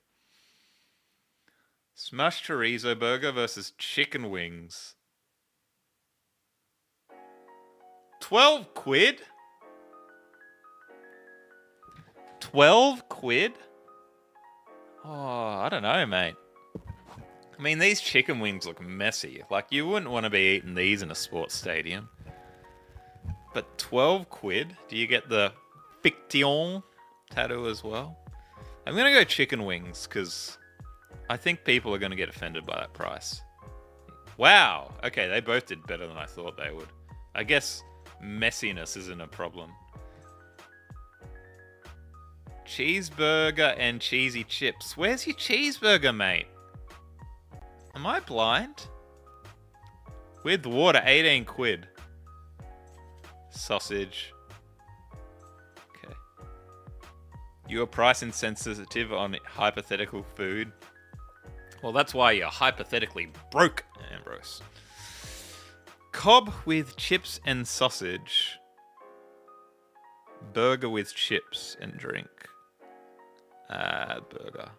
Smashed chorizo burger versus chicken wings. £12? £12? Oh, I don't know, mate. I mean, these chicken wings look messy. Like, you wouldn't want to be eating these in a sports stadium. But £12? Do you get the fiction tattoo as well? I'm going to go chicken wings, because I think people are going to get offended by that price. Wow. Okay, they both did better than I thought they would. I guess messiness isn't a problem. Cheeseburger and cheesy chips. Where's your cheeseburger, mate? Am I blind? With water, £18. Sausage. Okay. You are price insensitive on hypothetical food. Well, that's why you're hypothetically broke, Ambrose. Cob with chips and sausage. Burger with chips and drink. Burger.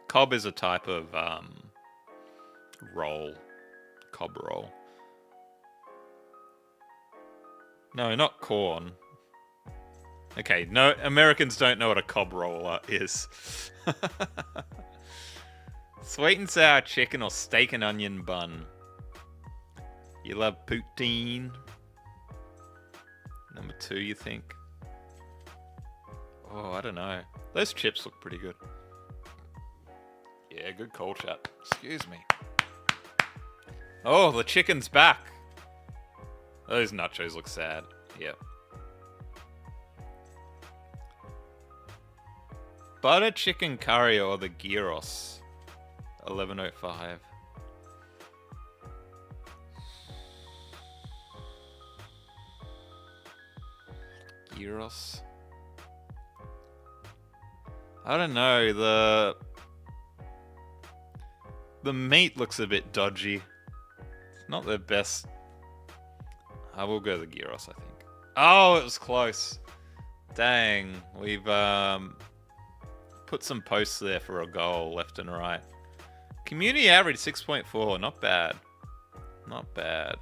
Cob is a type of roll. Cob roll. No, not corn. Okay, no, Americans don't know what a cob roller is. Sweet and sour chicken or steak and onion bun. You love poutine. Number 2, you think? Oh, I don't know. Those chips look pretty good. Yeah, good call, chat. Excuse me. Oh, the chicken's back. Those nachos look sad. Yep. Butter chicken curry or the gyros. 11.05. Gyros. I don't know. The meat looks a bit dodgy. It's not the best. I will go the gyros, I think. Oh, it was close. Dang. We've put some posts there for a goal left and right. Community average 6.4. Not bad. Not bad.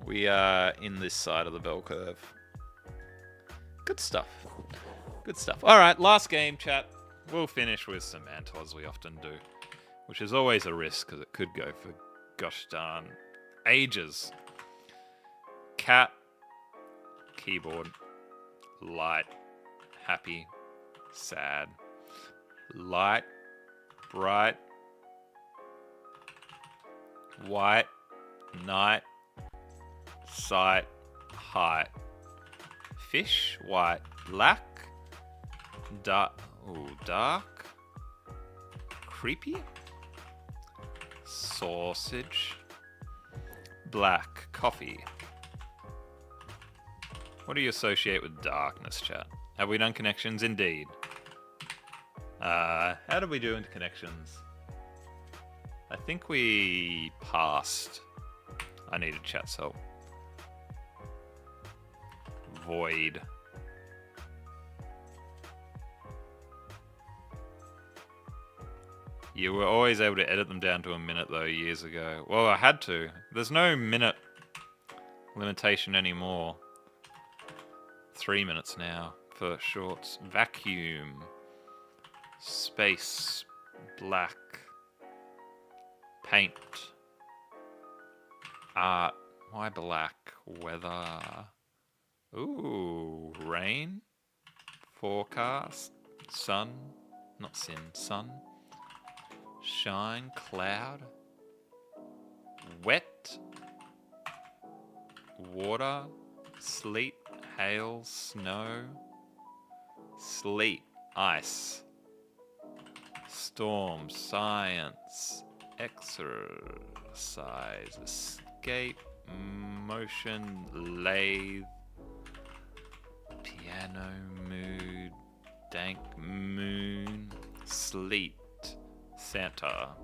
We are in this side of the bell curve. Good stuff. Good stuff. All right, last game, chat. We'll finish with some Antos we often do, which is always a risk because it could go for gosh darn ages. Cat, keyboard, light, happy, sad, light, bright, white, night, sight, height, fish, white, black, dark, dark, creepy, sausage, black, coffee. What do you associate with darkness, chat? Have we done connections? Indeed. How did we do into connections? I think we passed. I needed chat's help. void. You were always able to edit them down to a minute, though, years ago. Well, I had to. There's no minute limitation anymore. 3 minutes now for shorts. Vacuum. Space. Black. Paint. Art. Why black? Weather. Ooh. Rain. Forecast. Sun. Not sin. Sun. Shine, cloud, wet, water, sleet, hail, snow, sleet, ice, storm, science, exercise, escape, motion, lathe, piano, mood, dank, moon, sleet. Santa,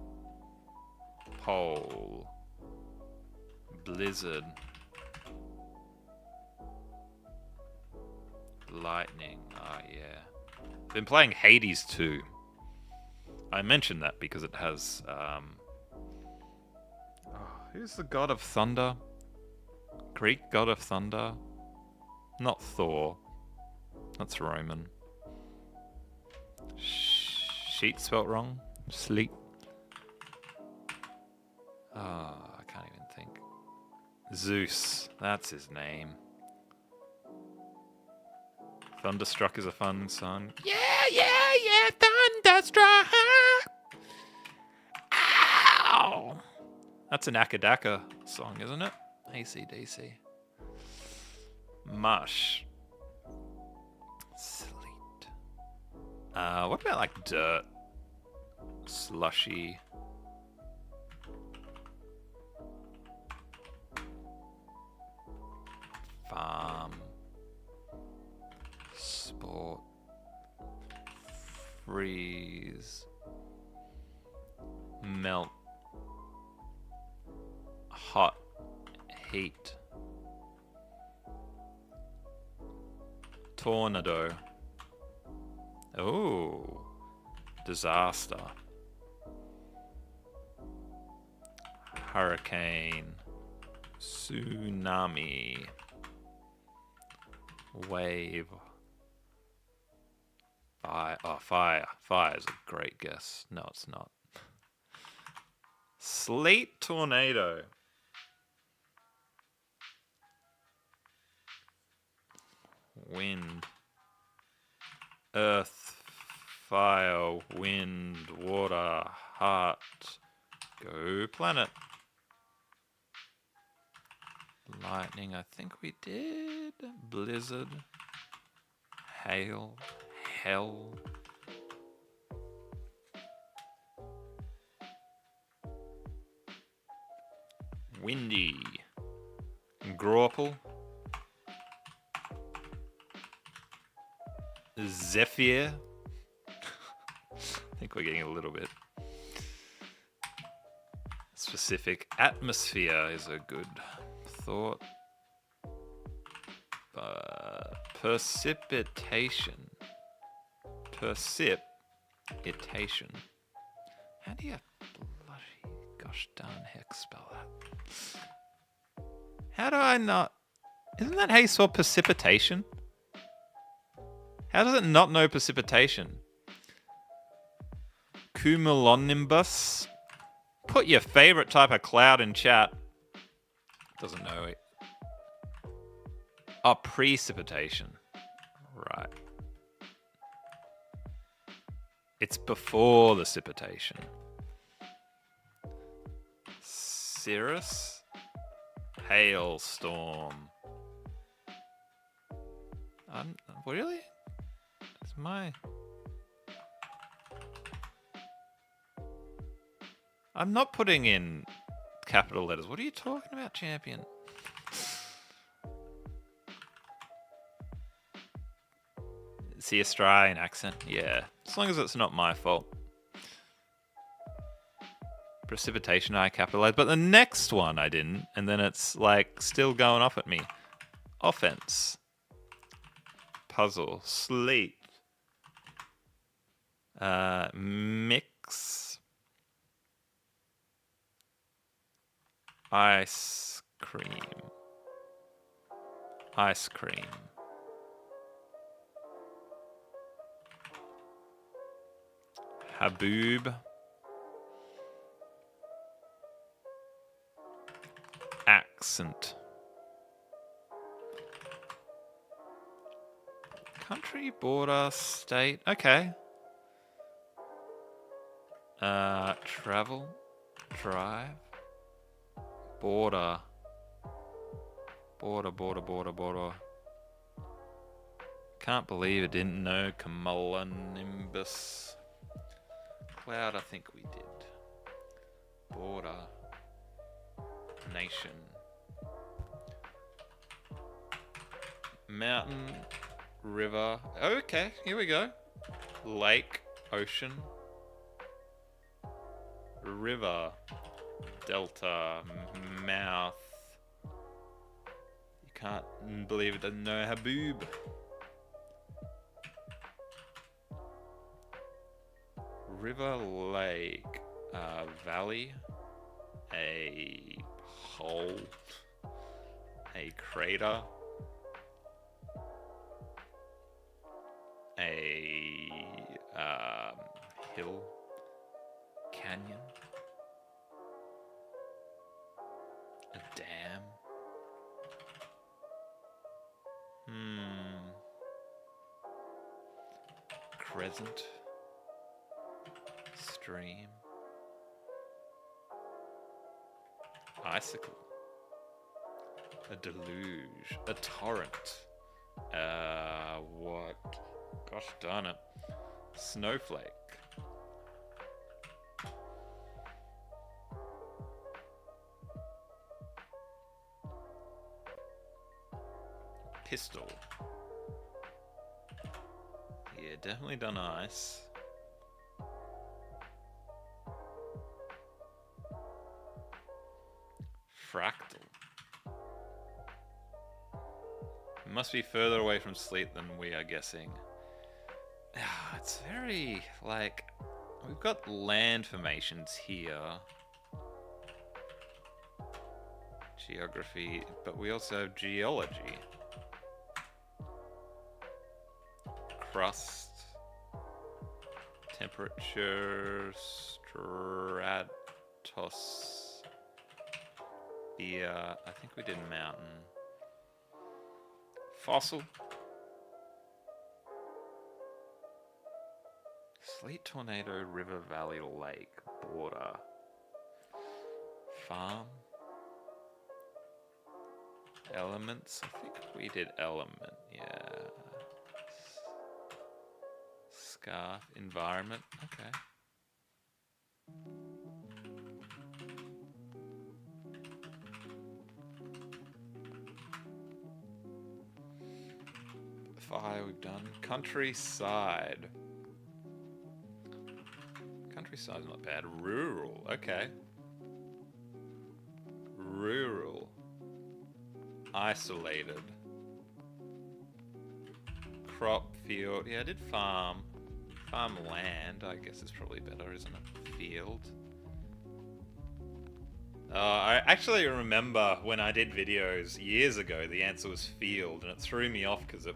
pole, blizzard, lightning. Ah, yeah. Been playing Hades too. I mentioned that because it has. Who's the god of thunder? Greek god of thunder? Not Thor. That's Roman. Sheet spelt wrong. Sleep. I can't even think. Zeus. That's his name. Thunderstruck is a fun song. Yeah, Thunderstruck! Ow! That's an Akadaka song, isn't it? AC/DC. Mush. Sleet. What about like dirt? Slushy. Farm. Sport. Freeze. Melt. Hot. Heat. Tornado. Oh. Disaster. Hurricane. Tsunami. Wave. Fire. Oh, fire. Fire is a great guess. No, it's not. Sleet tornado. Wind. Earth. Fire. Wind. Water. Heart. Go planet. Lightning, I think we did. Blizzard. Hail. Hell. Windy. Grawple. Zephyr. I think we're getting a little bit specific. Atmosphere is a good thought. Precipitation. Precipitation. How do you bloody gosh darn heck spell that? How do I not? Isn't that how you spell precipitation? How does it not know precipitation? Cumulonimbus. Put your favorite type of cloud in chat. Doesn't know it. Oh, precipitation. Right. It's before the precipitation. Cirrus. Hailstorm. Really? It's my... I'm not putting in capital letters. What are you talking about, champion? It's the Australian accent. Yeah. As long as it's not my fault. Precipitation I capitalized. But the next one I didn't. And then it's like still going off at me. Offense. Puzzle. Sleep. Mix. Ice cream. Ice cream. Haboob. Accent. Country, border, state. Okay. Travel. Drive. Border. Border. Can't believe I didn't know cumulonimbus. Cloud, I think we did. Border. Nation. Mountain. River. Okay, here we go. Lake. Ocean. River. Delta. Mouth. You can't believe it doesn't know haboob. River, lake, valley, a hole, a crater, a hill, canyon, a dam. Crescent. Stream. Icicle. A deluge. A torrent. What? Gosh darn it. Snowflake. Pistol. Yeah, definitely done ice. Fractal. It must be further away from sleep than we are guessing. It's very, like, we've got land formations here. Geography, but we also have geology. Crust. Temperature. Stratos. I think we did mountain. Fossil. Sleet, tornado, river, valley, lake, border. Farm. Elements. I think we did element. Yeah. Scarf. Environment. Okay. Fire we've done. Countryside. Countryside's not bad. Rural. Okay. Rural. Isolated. Crop, field. Yeah, I did farm. Farmland, I guess it's probably better, isn't it? Field. I actually remember when I did videos years ago, the answer was field, and it threw me off because it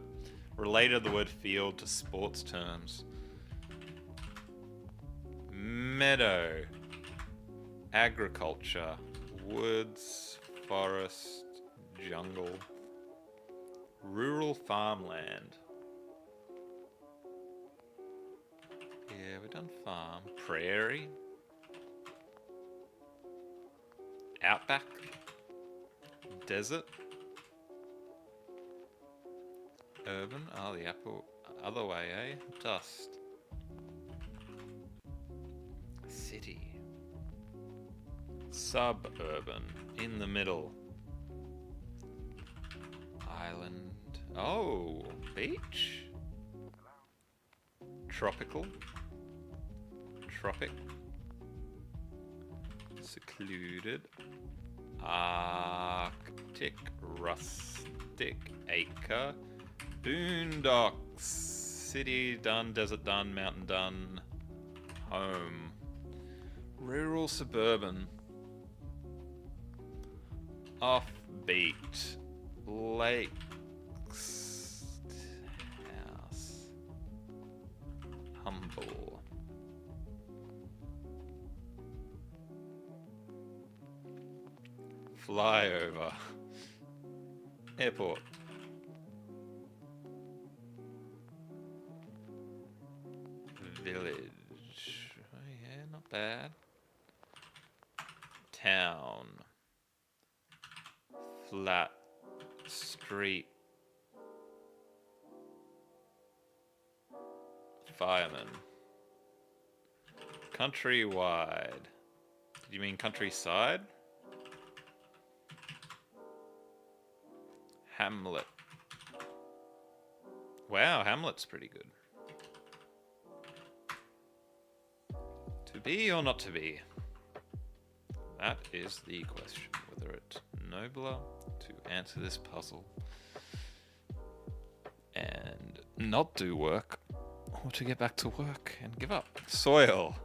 related the word field to sports terms. Meadow. Agriculture. Woods. Forest. Jungle. Rural farmland. Yeah, we've done farm. Prairie. Outback. Desert. Urban. Oh, the apple. Other way, eh? Dust. City. Suburban. In the middle. Island. Oh, beach. Tropical. Tropic. Secluded. Arctic. Rustic. Acre. Boondocks. City done, desert done, mountain done. Home. Rural, suburban. Offbeat. Lakes. House. Humble. Flyover. Airport. Village. Oh yeah, not bad. Town. Flat. Street. Fireman. Countrywide. Did you mean countryside? Hamlet. Wow, Hamlet's pretty good. To be or not to be? That is the question. Whether it's nobler to answer this puzzle and not do work, or to get back to work and give up. Soil.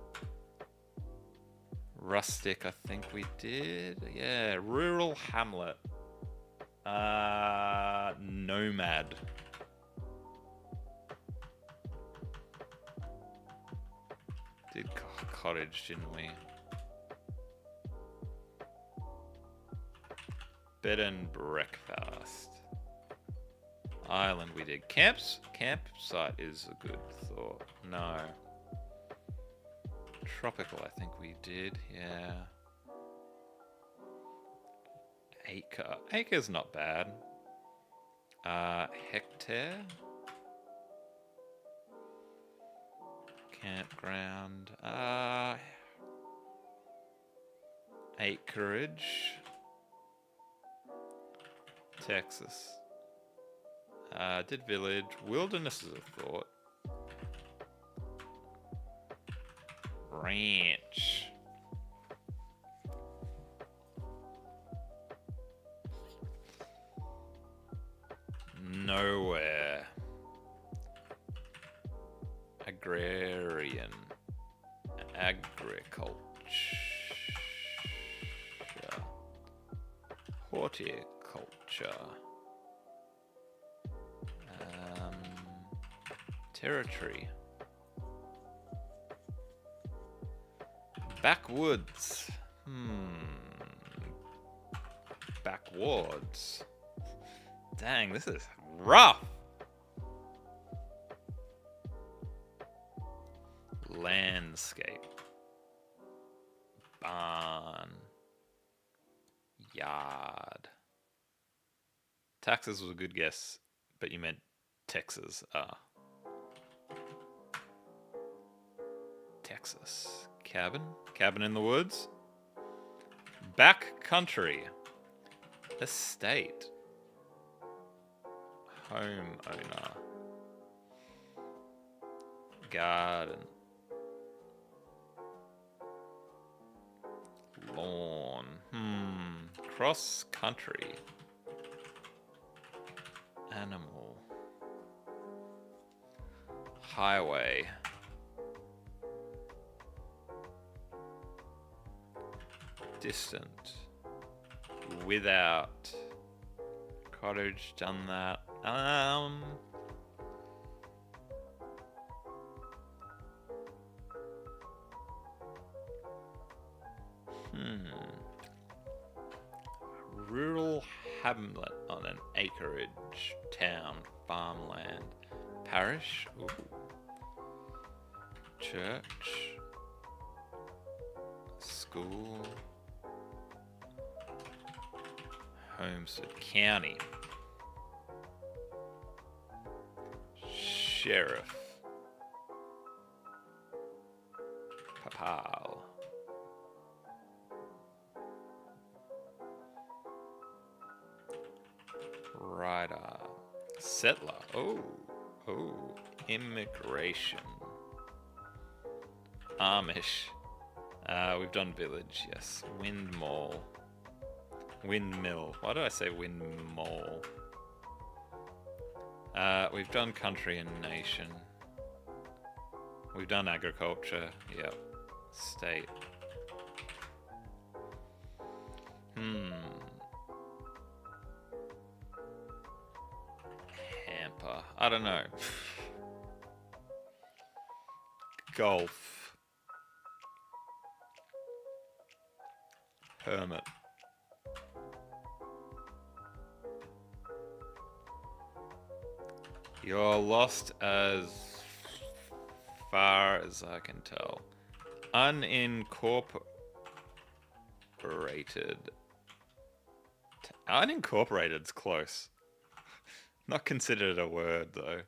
Rustic, I think we did. Yeah, rural hamlet. Nomad. Did cottage, didn't we? Bed and breakfast. Island we did. Campsite is a good thought. No. Tropical I think we did, yeah. Acre. Acre's not bad. Hectare. Campground. Acreage. Texas. Did village. Wilderness is a thought. Ranch. Nowhere. Agrarian. Agriculture. Horticulture. Territory. Backwoods. Backwards. Dang, this is rough. Landscape. Barn. Yard. Taxes was a good guess, but you meant Texas. Texas. Cabin. Cabin in the woods. Back country. Estate. Homeowner. Garden. Lawn. Cross country. Animal. Highway. Distant. Without. Cottage, done that. Rural hamlet on an acreage, town, farmland, parish, ooh. Church, school, homestead, county, sheriff, papal. Rider. Settler. Oh. Immigration. Amish. We've done village, yes. Windmill. Why did I say windmill? We've done country and nation. We've done agriculture. Yep. State. Hamper. I don't know. Golf. Hermit. You're lost as far as I can tell. Unincorporated. Unincorporated's close. Not considered a word, though.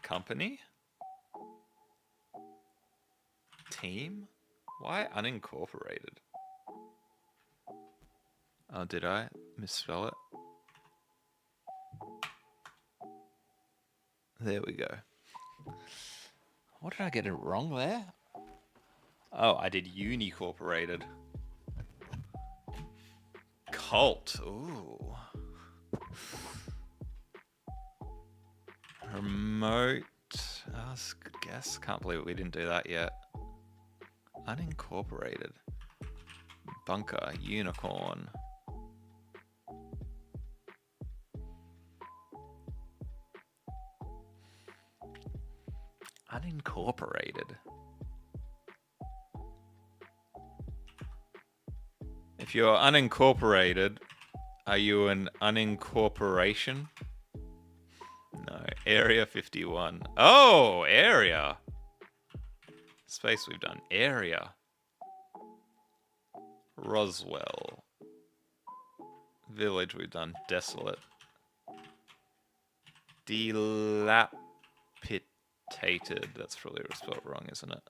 Company? Team? Why unincorporated? Oh, did I misspell it? There we go. What did I get it wrong there? Oh, I did unicorporated. Cult. Ooh. Remote. Oh, that's a good guess. Can't believe we didn't do that yet. Unincorporated. Bunker. Unicorn. Unincorporated. If you're unincorporated, are you an unincorporation? No. Area 51. Oh, area. Space we've done. Area. Roswell. Village we've done. Desolate. Dilapidated. That's probably spelled wrong, isn't it?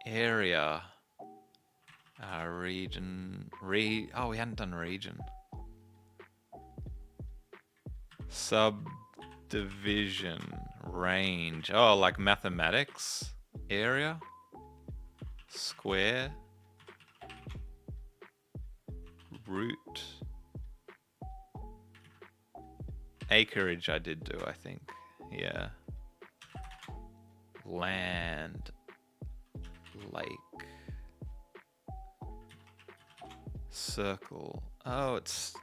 Area. Region. Oh, we hadn't done region. Subdivision. Range. Oh, like mathematics. Area. Square. Root. Acreage I did do, I think. Yeah. Land. Lake. Circle. Oh, it's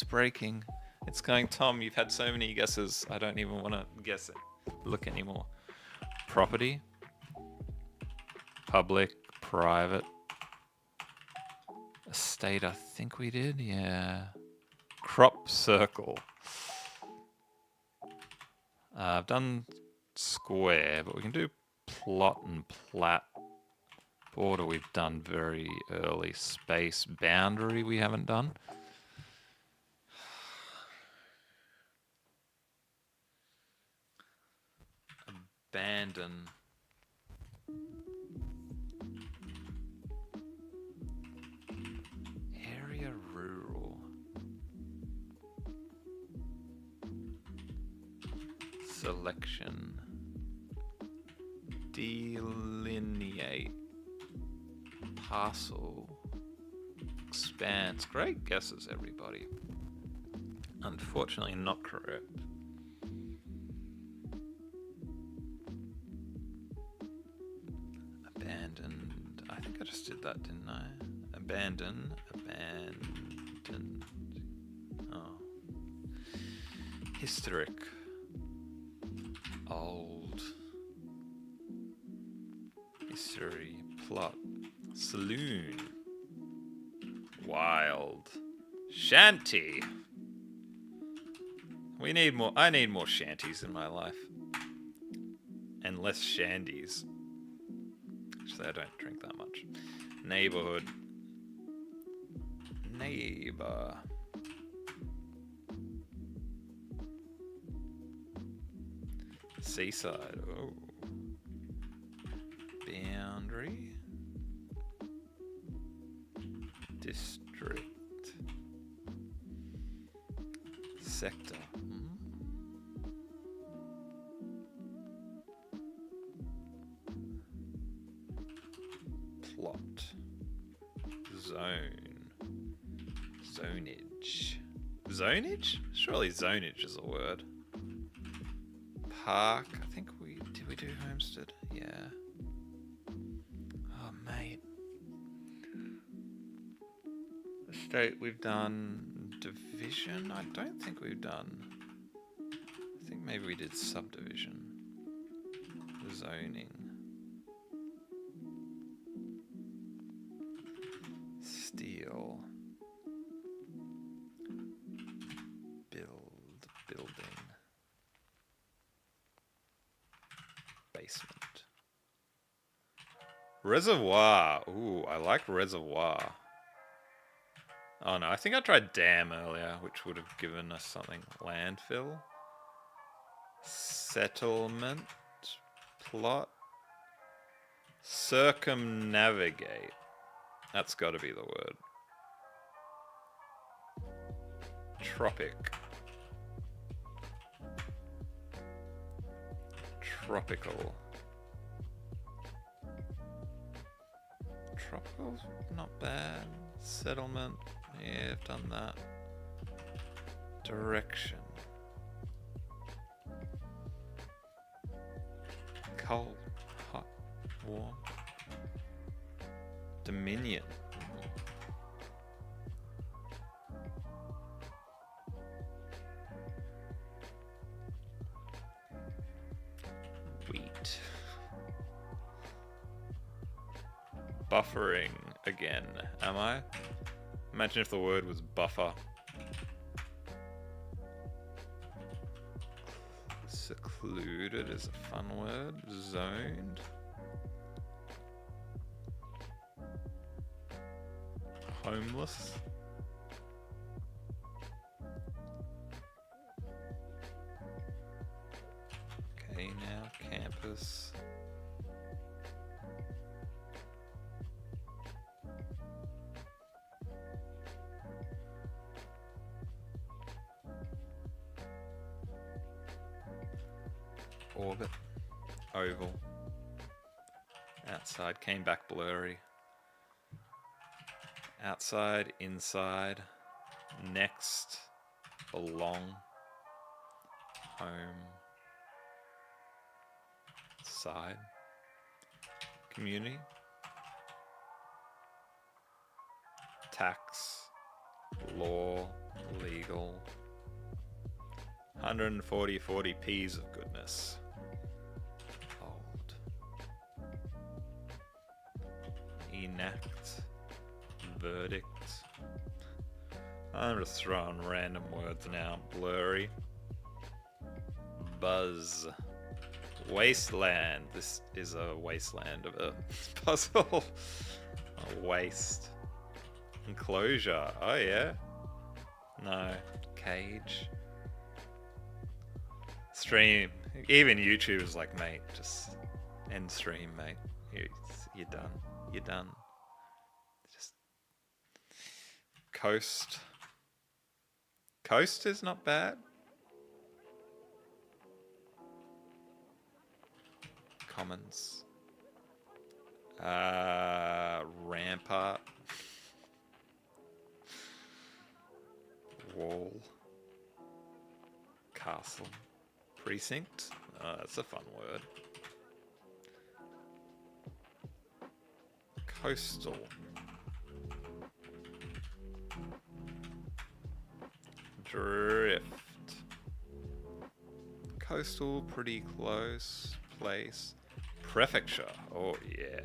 breaking. It's going, Tom, you've had so many guesses. I don't even want to guess it. Look anymore. Property. Public. Private. Estate, I think we did. Yeah. Crop circle. I've done square, but we can do plot and plat. Border we've done very early. Space. Boundary we haven't done. Abandon. Area rural. Selection. Delineate. Parcel. Expanse. Great guesses, everybody. Unfortunately, not correct. Abandoned. I think I just did that, didn't I? Abandon. Abandoned. Oh. Historic. Old. History. Plot. Saloon. Wild. Shanty. We need more. I need more shanties in my life. And less shandies. Actually, I don't drink that much. Neighborhood. Neighbor. Seaside. Oh. Boundary. District. Sector. Plot. Zone. Zonage. Zonage? Surely zonage is a word. Park. I think did we do Homestead? Yeah. Oh, mate. Estate we've done. Division? I don't think we've done. I think maybe we did subdivision. Zoning. Steel. Building. Basement. Reservoir. Ooh, I like reservoir. Oh no, I think I tried dam earlier, which would have given us something. Landfill. Settlement. Plot. Circumnavigate. That's got to be the word. Tropic. Tropical. Tropical's not bad. Settlement. Yeah, I've done that. Direction. Cold. Hot. Warm. Dominion. Wheat. Buffering again, am I? Imagine if the word was buffer. Secluded is a fun word. Zoned. Homeless. Okay, now campus. Orbit. Oval. Outside came back blurry. Outside, inside, next, belong, home, side, community, tax, law, legal, 140 P's of goodness. Old. Enact. Verdict. I'm just throwing random words now. Blurry. Buzz. Wasteland. This is a wasteland of a puzzle. A waste. Enclosure. Oh yeah. No. Cage. Stream. Even YouTube is like, mate, just end stream, mate. You're done. You're done. Just coast. Coast is not bad. Commons. Rampart. Wall. Castle. Precinct. That's a fun word. Coastal. Drift. Coastal, pretty close. Place. Prefecture. Oh yeah.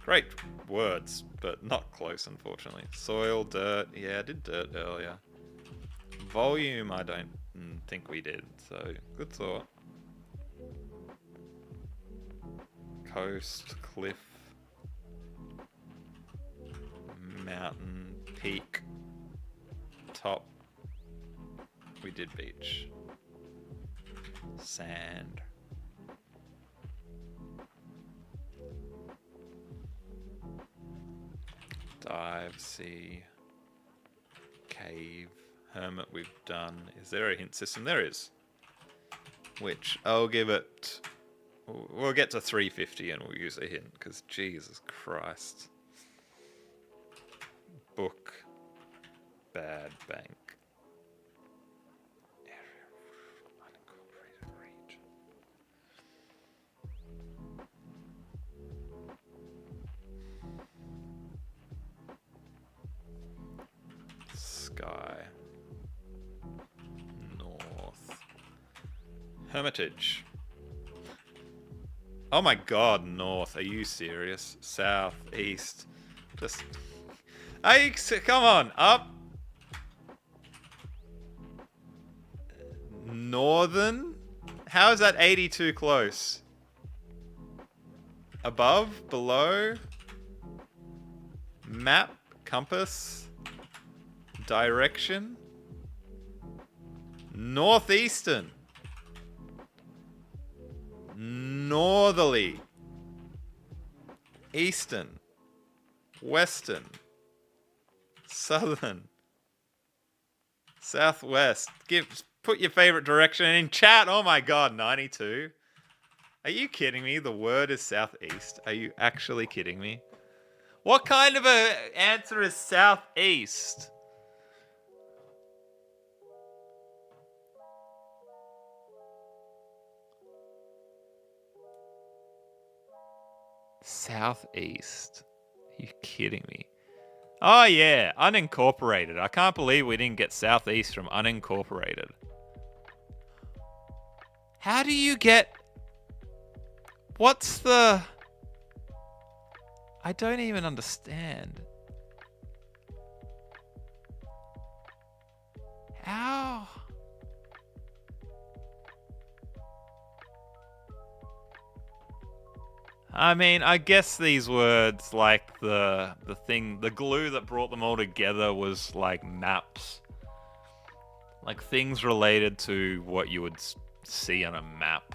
Great words, but not close, unfortunately. Soil, dirt. Yeah, I did dirt earlier. Volume, I don't think we did, so good thought. Coast, cliff, mountain, peak, top. We did beach. Sand. Dive, sea, cave, hermit we've done. Is there a hint system? There is. Which I'll give it... We'll get to 350 and we'll use a hint, because Jesus Christ. Book. bad bank. Area unincorporated region. Sky. North. Hermitage. Oh my god, north. Are you serious? South, east. Just... Hey, come on, up. Northern? How is that 82 close? Above? Below? Map? Compass? Direction? Northeastern? Northerly? Eastern? Western? Southern? Southwest? Put your favorite direction in chat. Oh my god, 92. Are you kidding me? The word is southeast. Are you actually kidding me? What kind of a answer is southeast? Southeast. Are you kidding me? Oh yeah, unincorporated. I can't believe we didn't get southeast from unincorporated. How do you get... What's the... I don't even understand. How? I mean, I guess these words, like the glue that brought them all together was like maps. Like things related to what you would see on a map.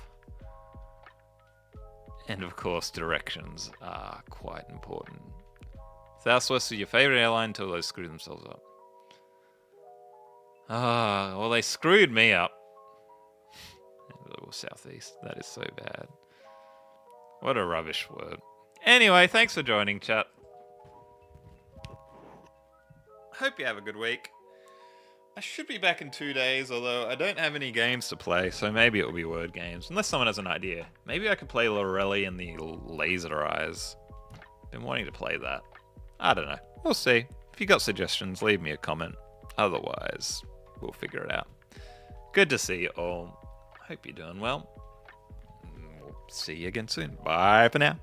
And of course, directions are quite important. Southwest is your favorite airline until they screw themselves up. Ah, well, they screwed me up. Southeast, that is so bad. What a rubbish word. Anyway, thanks for joining, chat. Hope you have a good week. I should be back in 2 days, although I don't have any games to play, so maybe it'll be word games. Unless someone has an idea. Maybe I could play Lorelli and the Laser Eyes. Been wanting to play that. I don't know. We'll see. If you got suggestions, leave me a comment. Otherwise, we'll figure it out. Good to see you all. Hope you're doing well. We'll see you again soon. Bye for now.